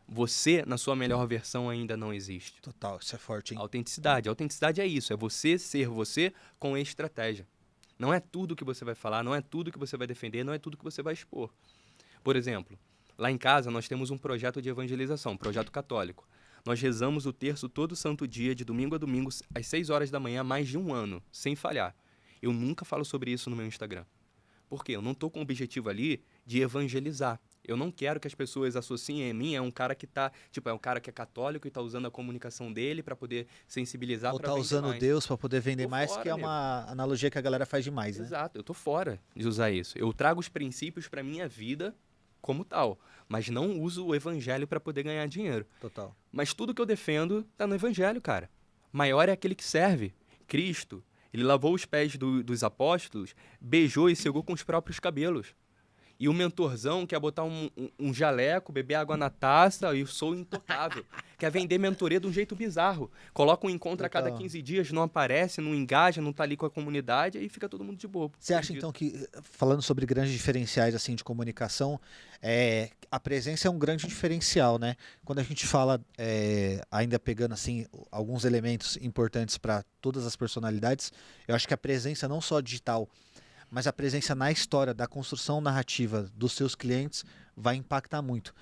Você, na sua melhor versão, ainda não existe. Total, isso é forte, hein? Autenticidade. Autenticidade é isso, é você ser você com estratégia. Não é tudo que você vai falar, não é tudo que você vai defender, não é tudo que você vai expor. Por exemplo, lá em casa nós temos um projeto de evangelização, um projeto católico. Nós rezamos o terço todo santo dia, de domingo a domingo, às 6 horas da manhã, há mais de um ano, sem falhar. Eu nunca falo sobre isso no meu Instagram. Por quê? Eu não estou com o objetivo ali de evangelizar. Eu não quero que as pessoas associem a mim a um cara que tá, é um cara que é católico e tá usando a comunicação dele para poder sensibilizar Ou para tá vender usando mais. Deus para poder vender Tô mais, fora, que é amigo. uma analogia que a galera faz demais, né? Exato, eu tô fora de usar isso. Eu trago os princípios para minha vida como tal, mas não uso o evangelho para poder ganhar dinheiro. Total. Mas tudo que eu defendo tá no evangelho, cara. Maior é aquele que serve. Cristo, ele lavou os pés dos apóstolos, beijou e segou com os próprios cabelos. E o mentorzão quer botar um jaleco, beber água na taça e eu sou intocável. Quer vender mentoria de um jeito bizarro. Coloca um encontro a cada 15 dias, não aparece, não engaja, não tá ali com a comunidade, aí fica todo mundo de boa. Você acha então que, falando sobre grandes diferenciais assim de comunicação, a presença é um grande diferencial, né? Quando a gente fala, ainda pegando assim alguns elementos importantes para todas as personalidades, eu acho que a presença não só digital, mas a presença na história da construção narrativa dos seus clientes vai impactar muito.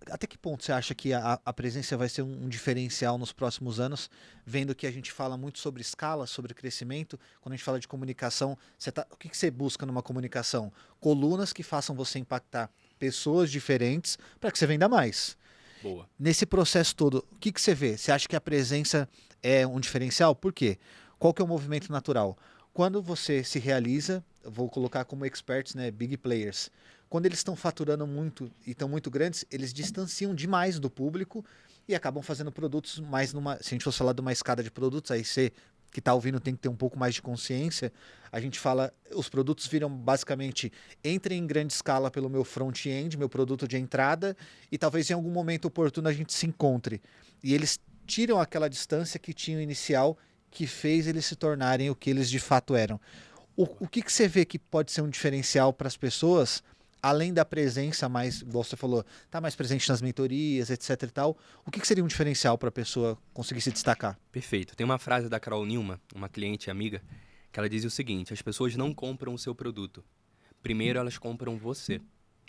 Até que ponto você acha que a presença vai ser um diferencial nos próximos anos, vendo que a gente fala muito sobre escala, sobre crescimento? Quando a gente fala de comunicação, o que você busca numa comunicação? Colunas que façam você impactar pessoas diferentes para que você venda mais. Boa. Nesse processo todo, o que você vê? Você acha que a presença é um diferencial? Por quê? Qual que é o movimento natural? Quando você se realiza, eu vou colocar como experts, né, big players, quando eles estão faturando muito e estão muito grandes, eles distanciam demais do público e acabam fazendo produtos mais numa... Se a gente fosse falar de uma escada de produtos, aí você que está ouvindo tem que ter um pouco mais de consciência. A gente fala, os produtos viram basicamente, entrem em grande escala pelo meu front-end, meu produto de entrada, e talvez em algum momento oportuno a gente se encontre. E eles tiram aquela distância que tinham inicial, que fez eles se tornarem o que eles de fato eram. O que você vê que pode ser um diferencial para as pessoas, além da presença mais, igual você falou, tá mais presente nas mentorias, etc e tal, o que seria um diferencial para a pessoa conseguir se destacar? Perfeito. Tem uma frase da Carol Newman, uma cliente amiga, que ela diz o seguinte: as pessoas não compram o seu produto. Primeiro elas compram você,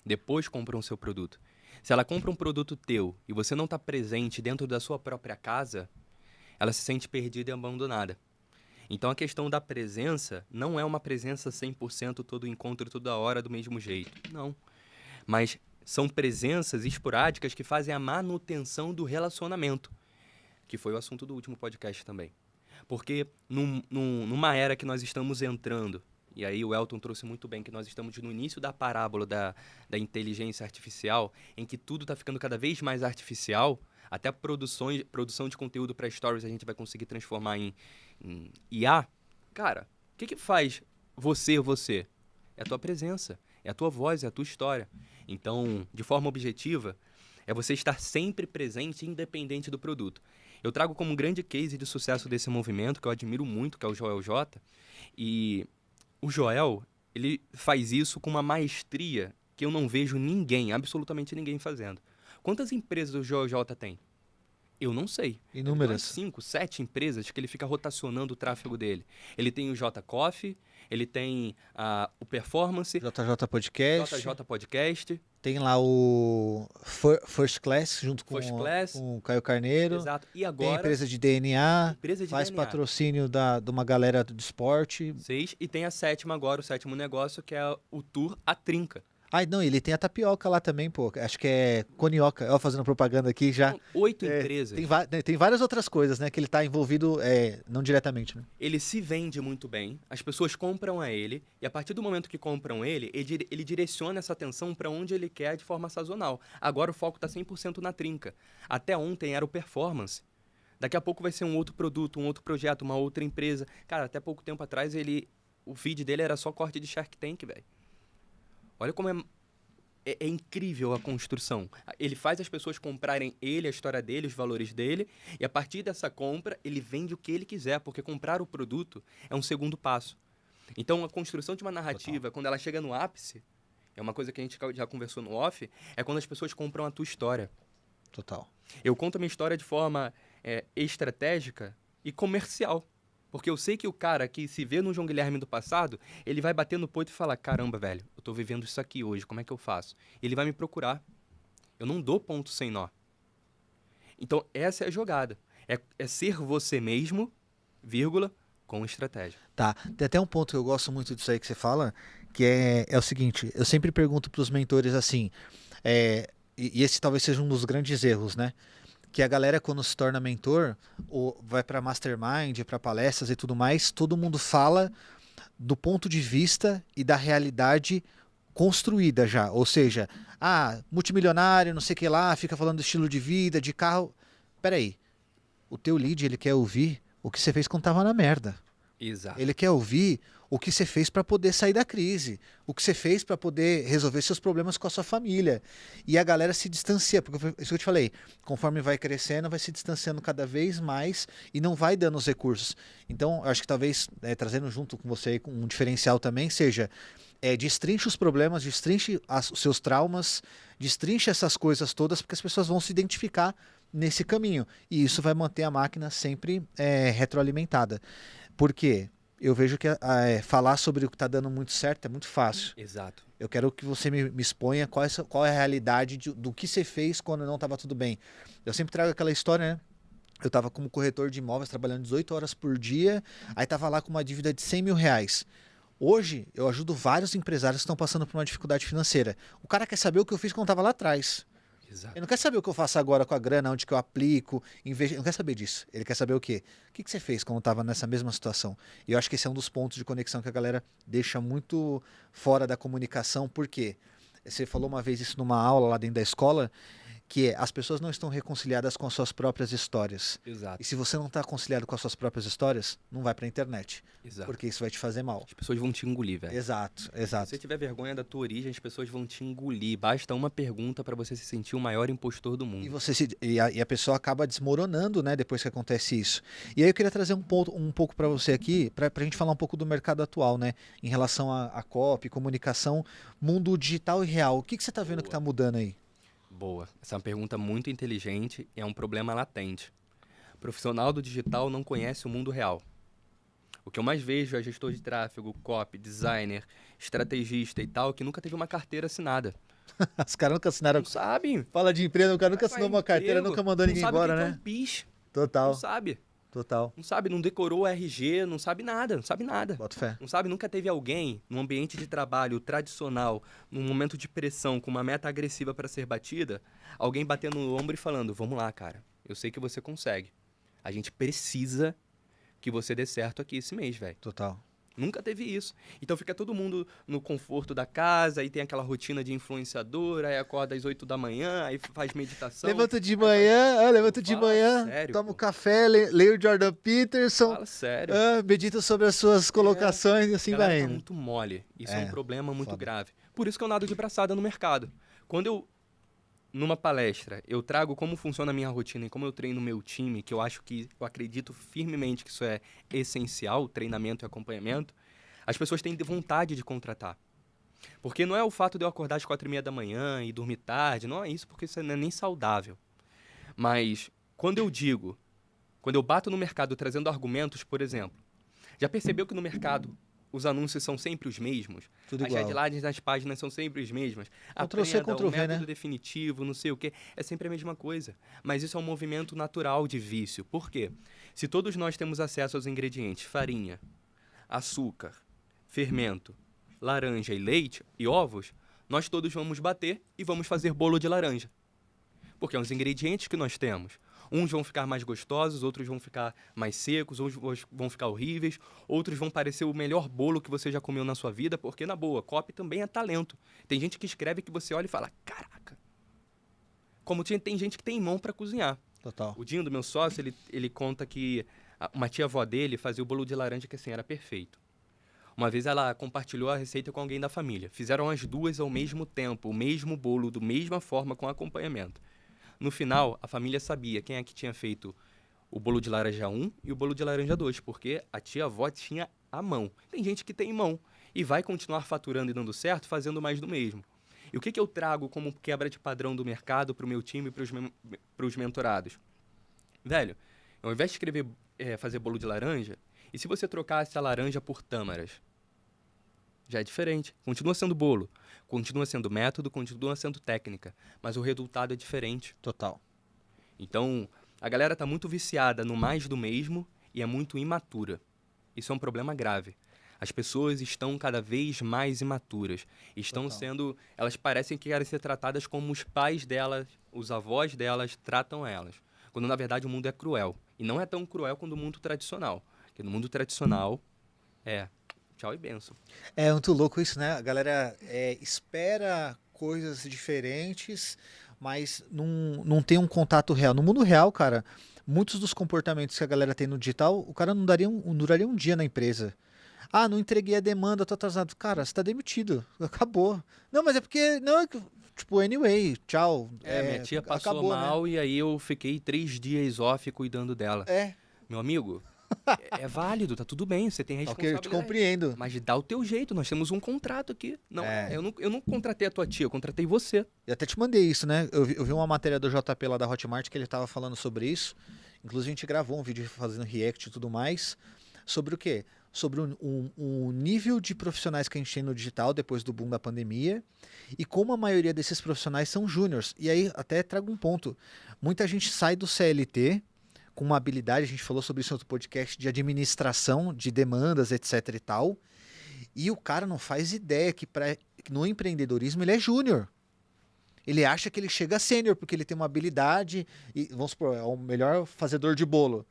depois compram o seu produto. Se ela compra um produto teu e você não está presente dentro da sua própria casa, ela se sente perdida e abandonada. Então a questão da presença não é uma presença 100% todo encontro, toda hora, do mesmo jeito. Não. Mas são presenças esporádicas que fazem a manutenção do relacionamento, que foi o assunto do último podcast também. Porque numa era que nós estamos entrando, e aí o Elton trouxe muito bem, que nós estamos no início da parábola da inteligência artificial, em que tudo está ficando cada vez mais artificial, até a produção de conteúdo para stories a gente vai conseguir transformar em IA. Cara, o que faz você? É a tua presença, é a tua voz, é a tua história. Então, de forma objetiva, é você estar sempre presente, independente do produto. Eu trago como um grande case de sucesso desse movimento, que eu admiro muito, que é o Joel J. E o Joel, ele faz isso com uma maestria que eu não vejo ninguém, absolutamente ninguém fazendo. Quantas empresas o Joel J tem? Eu não sei. Inúmeras. 5, 7 empresas que ele fica rotacionando o tráfego dele. Ele tem o J Coffee, ele tem o Performance, JJ Podcast. JJ Podcast. Tem lá o First Class, junto com o Caio Carneiro. Exato. E agora, tem a empresa de DNA, faz DNA. patrocínio de uma galera do esporte. 6. E tem a 7ª agora, o 7º negócio, que é o Tour A Trinca. Não, ele tem a tapioca lá também, pô. Acho que é Conioca. Eu fazendo propaganda aqui já. São 8 empresas. Tem várias outras coisas, né? Que ele tá envolvido, não diretamente, né? Ele se vende muito bem, as pessoas compram a ele, e a partir do momento que compram ele direciona essa atenção para onde ele quer de forma sazonal. Agora o foco tá 100% na Trinca. Até ontem era o Performance. Daqui a pouco vai ser um outro produto, um outro projeto, uma outra empresa. Cara, até pouco tempo atrás o feed dele era só corte de Shark Tank, velho. Olha como é incrível a construção. Ele faz as pessoas comprarem ele, a história dele, os valores dele, e a partir dessa compra, ele vende o que ele quiser, porque comprar o produto é um segundo passo. Então, a construção de uma narrativa, Total. quando ela chega no ápice, é uma coisa que a gente já conversou no off, é quando as pessoas compram a tua história. Total. Eu conto a minha história de forma estratégica e comercial. Porque eu sei que o cara que se vê no João Guilherme do passado, ele vai bater no peito e falar: caramba, velho, eu tô vivendo isso aqui hoje, como é que eu faço? Ele vai me procurar. Eu não dou ponto sem nó. Então, essa é a jogada. É ser você mesmo, vírgula, com estratégia. Tá. Tem até um ponto que eu gosto muito disso aí que você fala, que é o seguinte: eu sempre pergunto pros mentores assim, e esse talvez seja um dos grandes erros, né? Que a galera, quando se torna mentor, ou vai para mastermind, para palestras e tudo mais, todo mundo fala do ponto de vista e da realidade construída já. Ou seja, multimilionário, não sei o que lá, fica falando do estilo de vida, de carro. Peraí, o teu lead, ele quer ouvir o que você fez quando tava na merda. Exato. Ele quer ouvir o que você fez para poder sair da crise, o que você fez para poder resolver seus problemas com a sua família. E a galera se distancia, porque isso que eu te falei, conforme vai crescendo, vai se distanciando cada vez mais e não vai dando os recursos. Então, eu acho que talvez, trazendo junto com você um diferencial também, seja destrinche os problemas, destrinche os seus traumas, destrinche essas coisas todas, porque as pessoas vão se identificar nesse caminho. E isso vai manter a máquina sempre retroalimentada. Por quê? Eu vejo que falar sobre o que está dando muito certo é muito fácil. Exato. Eu quero que você me exponha qual é a realidade do que você fez quando não estava tudo bem. Eu sempre trago aquela história, né? Eu estava como corretor de imóveis, trabalhando 18 horas por dia, aí estava lá com uma dívida de 100 mil reais. Hoje, eu ajudo vários empresários que estão passando por uma dificuldade financeira. O cara quer saber o que eu fiz quando estava lá atrás. Exato. Ele não quer saber o que eu faço agora com a grana, onde que eu aplico, ele não quer saber disso. Ele quer saber o quê? O que você fez quando estava nessa mesma situação? E eu acho que esse é um dos pontos de conexão que a galera deixa muito fora da comunicação. Por quê? Você falou uma vez isso numa aula lá dentro da escola, que é as pessoas não estão reconciliadas com as suas próprias histórias. Exato. E se você não está reconciliado com as suas próprias histórias, não vai pra internet. Exato. Porque isso vai te fazer mal. As pessoas vão te engolir, velho. Exato, Se exato. você tiver vergonha da tua origem, as pessoas vão te engolir. Basta uma pergunta pra você se sentir o maior impostor do mundo. E a pessoa acaba desmoronando, né, depois que acontece isso. E aí eu queria trazer um pouco para você aqui, para a gente falar um pouco do mercado atual, né, em relação a copy, comunicação, mundo digital e real. O que você está vendo que está mudando aí? Boa. Essa é uma pergunta muito inteligente e é um problema latente. O profissional do digital não conhece o mundo real. O que eu mais vejo é gestor de tráfego, copy, designer, estrategista e tal, que nunca teve uma carteira assinada. Os caras nunca assinaram. Não sabe. Fala de empresa, o cara nunca assinou uma carteira, emprego, nunca mandou ninguém embora, Não né? sabe o que é um PIS. Total, Não sabe. total. Não sabe, não decorou o RG, não sabe nada, não sabe nada. Bota fé. Não sabe, nunca teve alguém num ambiente de trabalho tradicional, num momento de pressão, com uma meta agressiva para ser batida, alguém batendo no ombro e falando, vamos lá, cara, eu sei que você consegue. A gente precisa que você dê certo aqui esse mês, velho. Total. Nunca teve isso. Então fica todo mundo no conforto da casa, aí tem aquela rotina de influenciador, aí acorda às 8 da manhã, aí faz meditação. Levanto de manhã, levanto de Fala manhã, sério, tomo pô. café, leio o Jordan Peterson, Fala sério. medito sobre as suas colocações e assim A galera vai tá indo. muito mole. Isso é um problema muito foda. grave. Por isso que eu nado de braçada no mercado. Quando eu, numa palestra, eu trago como funciona a minha rotina e como eu treino meu time, que eu acredito firmemente que isso é essencial, treinamento e acompanhamento, as pessoas têm vontade de contratar. Porque não é o fato de eu acordar às 4h30 da manhã e dormir tarde, não é isso, porque isso não é nem saudável. Mas quando eu bato no mercado trazendo argumentos, por exemplo, já percebeu que no mercado os anúncios são sempre os mesmos? Tudo As igual. headlines nas páginas são sempre as mesmas? Ctrl+C, Aprenda, Ctrl+V, o método né? definitivo, não sei o quê, é sempre a mesma coisa. Mas isso é um movimento natural de vício. Por quê? Se todos nós temos acesso aos ingredientes farinha, açúcar, fermento, laranja e leite e ovos, nós todos vamos bater e vamos fazer bolo de laranja. Porque são os ingredientes que nós temos. Uns vão ficar mais gostosos, outros vão ficar mais secos, outros vão ficar horríveis, outros vão parecer o melhor bolo que você já comeu na sua vida, porque, na boa, copy também é talento. Tem gente que escreve que você olha e fala, caraca. Como tem gente que tem mão para cozinhar. Total. O Dinho, do meu sócio, ele conta que uma tia-avó dele fazia o bolo de laranja que, assim, era perfeito. Uma vez ela compartilhou a receita com alguém da família. Fizeram as duas ao mesmo tempo, o mesmo bolo, da mesma forma, com acompanhamento. No final, a família sabia quem é que tinha feito o bolo de laranja 1 e o bolo de laranja 2, porque a tia-avó tinha a mão. Tem gente que tem mão e vai continuar faturando e dando certo, fazendo mais do mesmo. E o que eu trago como quebra de padrão do mercado para o meu time e para os mentorados? Velho, ao invés de fazer bolo de laranja, e se você trocasse a laranja por tâmaras? Já é diferente. Continua sendo bolo, continua sendo método, continua sendo técnica, mas o resultado é diferente. Total. Então, a galera tá muito viciada no mais do mesmo e é muito imatura. Isso é um problema grave. As pessoas estão cada vez mais imaturas. Elas parecem que querem ser tratadas como os pais delas, os avós delas tratam elas. Quando, na verdade, o mundo é cruel. E não é tão cruel quanto o mundo tradicional. Porque no mundo tradicional, tchau e benção. É muito louco isso, né? A galera espera coisas diferentes, mas não tem um contato real. No mundo real, cara, muitos dos comportamentos que a galera tem no digital, o cara não duraria um dia na empresa. Ah, não entreguei a demanda, tô atrasado. Cara, você tá demitido. Acabou. Não, mas é porque... Não, tipo, anyway, tchau. Minha tia passou acabou, mal, né? e aí eu fiquei 3 dias off cuidando dela. Meu amigo, é válido, tá tudo bem, você tem Ok, responsabilidade. eu te compreendo. Mas dá o teu jeito, nós temos um contrato aqui. Não, eu não contratei a tua tia, eu contratei você. Eu até te mandei isso, né? Eu vi uma matéria do JP lá da Hotmart que ele tava falando sobre isso. Inclusive a gente gravou um vídeo fazendo react e tudo mais. Sobre o quê? Sobre o nível de profissionais que a gente tem no digital depois do boom da pandemia e como a maioria desses profissionais são júniors. E aí até trago um ponto. Muita gente sai do CLT com uma habilidade, a gente falou sobre isso em outro podcast, de administração de demandas, etc e tal. E o cara não faz ideia que no empreendedorismo ele é júnior. Ele acha que ele chega a sênior porque ele tem uma habilidade e, vamos supor, é o melhor fazedor de bolo.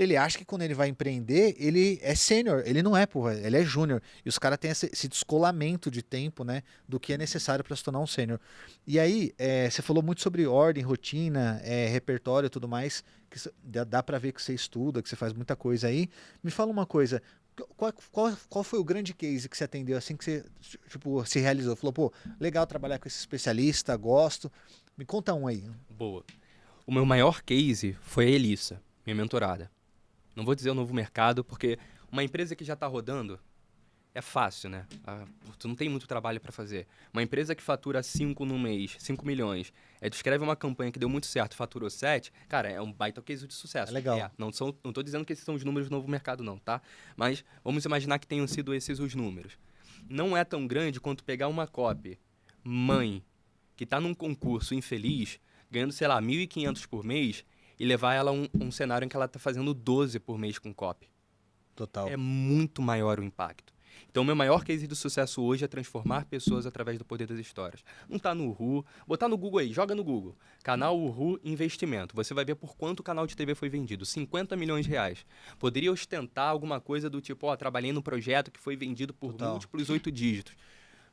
Ele acha que quando ele vai empreender, ele é sênior. Ele não é, porra. Ele é júnior. E os caras têm esse descolamento de tempo, né? Do que é necessário para se tornar um sênior. E aí, você falou muito sobre ordem, rotina, repertório e tudo mais. Que dá para ver que você estuda, que você faz muita coisa aí. Me fala uma coisa. Qual foi o grande case que você atendeu assim que você tipo, se realizou? Falou, pô, legal trabalhar com esse especialista, gosto. Me conta um aí. Boa. O meu maior case foi a Elissa, minha mentorada. Não vou dizer o novo mercado, porque uma empresa que já está rodando é fácil, né? Tu não tem muito trabalho para fazer. Uma empresa que fatura 5 no mês, 5 milhões, tu escreve uma campanha que deu muito certo, faturou 7, cara, é um baita case de sucesso. É legal. Não tô dizendo que esses são os números do novo mercado, não, tá? Mas vamos imaginar que tenham sido esses os números. Não é tão grande quanto pegar uma copy, mãe, que está num concurso infeliz, ganhando, sei lá, 1.500 por mês, e levar ela a um cenário em que ela está fazendo 12 por mês com copy. Total. É muito maior o impacto. Então, o meu maior case de sucesso hoje é transformar pessoas através do poder das histórias. Não está no Uhu. Botar no Google aí, joga no Google. Canal Uhu Investimento. Você vai ver por quanto o canal de TV foi vendido. 50 milhões de reais. Poderia ostentar alguma coisa do tipo, trabalhei num projeto que foi vendido por múltiplos 8 dígitos.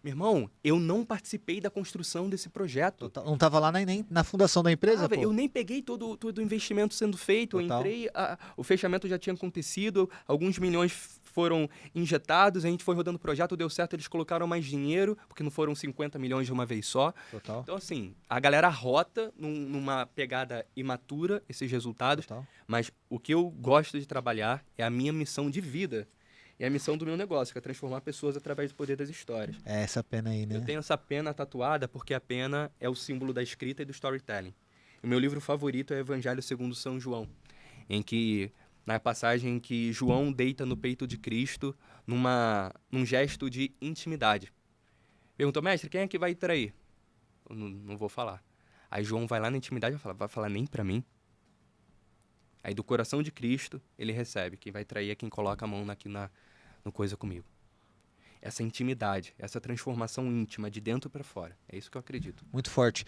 Meu irmão, eu não participei da construção desse projeto. Total. Não estava lá nem na fundação da empresa, pô? Eu nem peguei todo o investimento sendo feito. Total. Eu entrei, o fechamento já tinha acontecido, alguns milhões foram injetados, a gente foi rodando o projeto, deu certo, eles colocaram mais dinheiro, porque não foram 50 milhões de uma vez só. Total. Então, assim, a galera rota numa pegada imatura esses resultados, Total. mas o que eu gosto de trabalhar é a minha missão de vida. E a missão do meu negócio, que é transformar pessoas através do poder das histórias. É essa pena aí, né? Eu tenho essa pena tatuada porque a pena é o símbolo da escrita e do storytelling. O meu livro favorito é Evangelho segundo São João, em que, na passagem em que João deita no peito de Cristo num gesto de intimidade. Perguntou, mestre, quem é que vai trair? Eu não vou falar. Aí João vai lá na intimidade e fala, vai falar nem pra mim? Aí do coração de Cristo, ele recebe. Quem vai trair é quem coloca a mão no coisa comigo. Essa intimidade, essa transformação íntima de dentro para fora. É isso que eu acredito. Muito forte.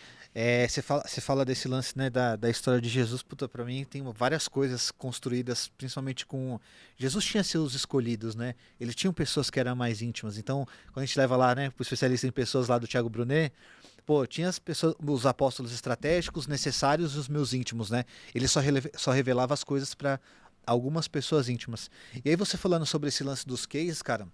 Você fala desse lance, né, da história de Jesus. Puta, pra mim tem várias coisas construídas, principalmente com... Jesus tinha seus escolhidos, né? Ele tinha pessoas que eram mais íntimas. Então, quando a gente leva lá, né, pro especialista em pessoas lá do Thiago Brunet, pô, tinha as pessoas, os apóstolos estratégicos, necessários e os meus íntimos, né? Ele só revelava as coisas para algumas pessoas íntimas. E aí você falando sobre esse lance dos cases, cara...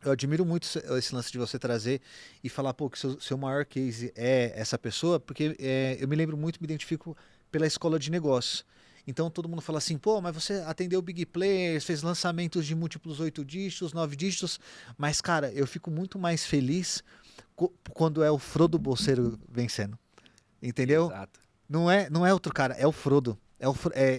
Eu admiro muito esse lance de você trazer e falar, pô, que seu maior case é essa pessoa, porque eu me lembro muito, me identifico pela escola de negócios. Então todo mundo fala assim, pô, mas você atendeu big players, fez lançamentos de múltiplos 8 dígitos, 9 dígitos, mas cara, eu fico muito mais feliz quando é o Frodo Bolseiro vencendo. Entendeu? Exato. Não é outro cara, é o Frodo.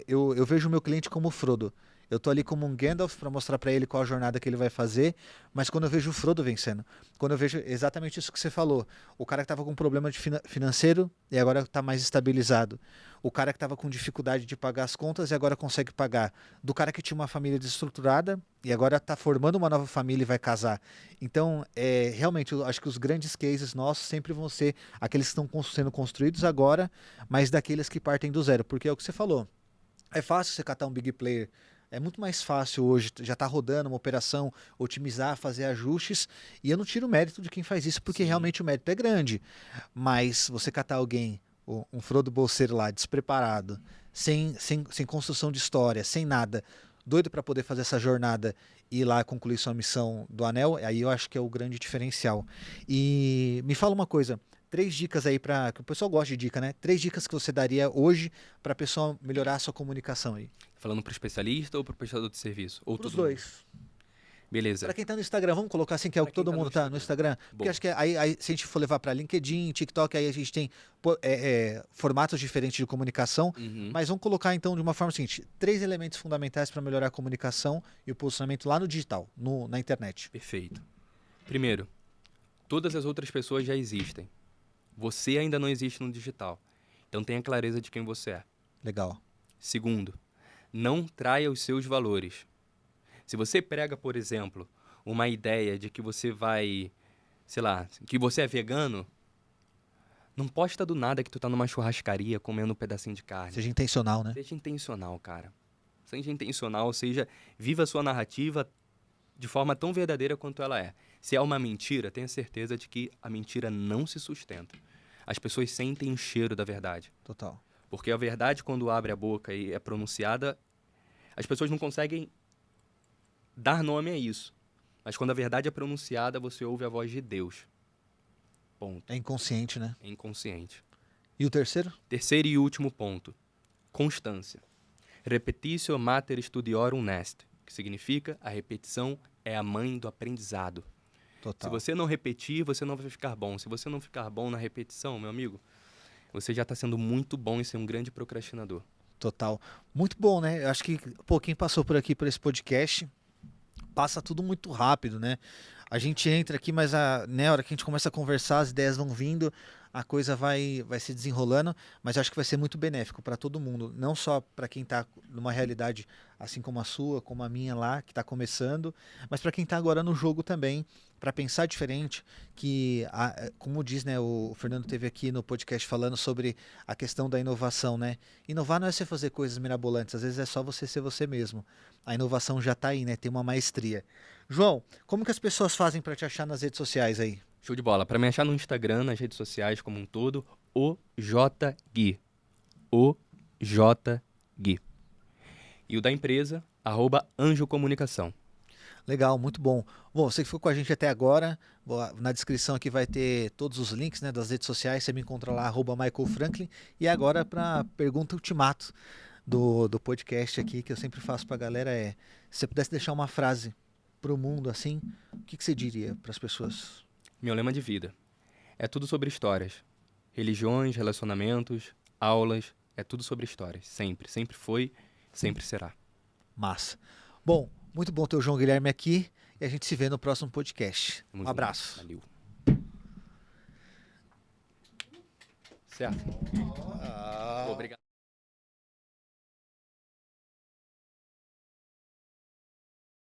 Eu vejo o meu cliente como o Frodo. Eu tô ali como um Gandalf para mostrar para ele qual a jornada que ele vai fazer, mas quando eu vejo o Frodo vencendo, quando eu vejo exatamente isso que você falou, o cara que tava com um problema de financeiro e agora tá mais estabilizado, o cara que tava com dificuldade de pagar as contas e agora consegue pagar, do cara que tinha uma família desestruturada e agora tá formando uma nova família e vai casar. Então, realmente, eu acho que os grandes cases nossos sempre vão ser aqueles que estão sendo construídos agora, mas daqueles que partem do zero, porque é o que você falou. É fácil você catar um big player. É muito mais fácil hoje, já tá rodando uma operação, otimizar, fazer ajustes, e eu não tiro o mérito de quem faz isso, porque Sim. realmente o mérito é grande. Mas você catar alguém, um Frodo Bolseiro lá, despreparado, sem construção de história, sem nada, doido para poder fazer essa jornada e ir lá concluir sua missão do Anel, aí eu acho que é o grande diferencial. E me fala uma coisa, 3 dicas aí que o pessoal gosta de dica, né? 3 dicas que você daria hoje para a pessoa melhorar a sua comunicação aí. Falando para o especialista ou para o prestador de serviço? Ou Os todo dois. mundo? Beleza. Para quem tá no Instagram, vamos colocar assim que é o que todo mundo tá no Instagram. Porque acho que aí, se a gente for levar para LinkedIn, TikTok, aí a gente tem formatos diferentes de comunicação. Uhum. Mas vamos colocar então de uma forma seguinte: 3 elementos fundamentais para melhorar a comunicação e o posicionamento lá no digital, na internet. Perfeito. Primeiro, todas as outras pessoas já existem. Você ainda não existe no digital. Então tenha clareza de quem você é. Legal. Segundo, não traia os seus valores. Se você prega, por exemplo, uma ideia de que você vai, sei lá, que você é vegano, não posta do nada que tu tá numa churrascaria comendo um pedacinho de carne. Seja intencional, né? Seja intencional, cara. seja intencional, seja viva a sua narrativa de forma tão verdadeira quanto ela é. Se é uma mentira, tenha certeza de que a mentira não se sustenta. As pessoas sentem o cheiro da verdade. Total. Porque a verdade, quando abre a boca e é pronunciada, as pessoas não conseguem dar nome a isso. Mas quando a verdade é pronunciada, você ouve a voz de Deus. Ponto. É inconsciente, né? É inconsciente. E o terceiro? Terceiro e último ponto. Constância. Repetitio mater studiorum est, que significa a repetição é a mãe do aprendizado. Total. Se você não repetir, você não vai ficar bom. Se você não ficar bom na repetição, meu amigo, você já está sendo muito bom em ser um grande procrastinador. Total. Muito bom, né? Eu acho que, pô, quem passou por aqui por esse podcast, passa tudo muito rápido, né? A gente entra aqui, mas né, a hora que a gente começa a conversar, as ideias vão vindo, a coisa vai se desenrolando, mas eu acho que vai ser muito benéfico para todo mundo, não só para quem está numa realidade assim como a sua, como a minha lá, que está começando, mas para quem está agora no jogo também, para pensar diferente, que, como diz, né, o Fernando teve aqui no podcast falando sobre a questão da inovação, né? Inovar não é você fazer coisas mirabolantes, às vezes é só você ser você mesmo. A inovação já está aí, né? Tem uma maestria. João, como que as pessoas fazem para te achar nas redes sociais aí? Show de bola. Para me achar no Instagram, nas redes sociais como um todo, o JGui. O JGui. E o da empresa, @Anjo Comunicação. Legal, muito bom. Bom, você que ficou com a gente até agora, na descrição aqui vai ter todos os links, né, das redes sociais, você me encontra lá, @Michael Franklin. E agora para a pergunta ultimato do podcast aqui, que eu sempre faço para a galera é, se você pudesse deixar uma frase para o mundo assim, o que você diria para as pessoas? Meu lema de vida. É tudo sobre histórias. Religiões, relacionamentos, aulas, é tudo sobre histórias. Sempre, sempre foi, sempre será. Massa. Bom, muito bom ter o João Guilherme aqui e a gente se vê no próximo podcast. Tamo Um junto. abraço. Valeu. Certo?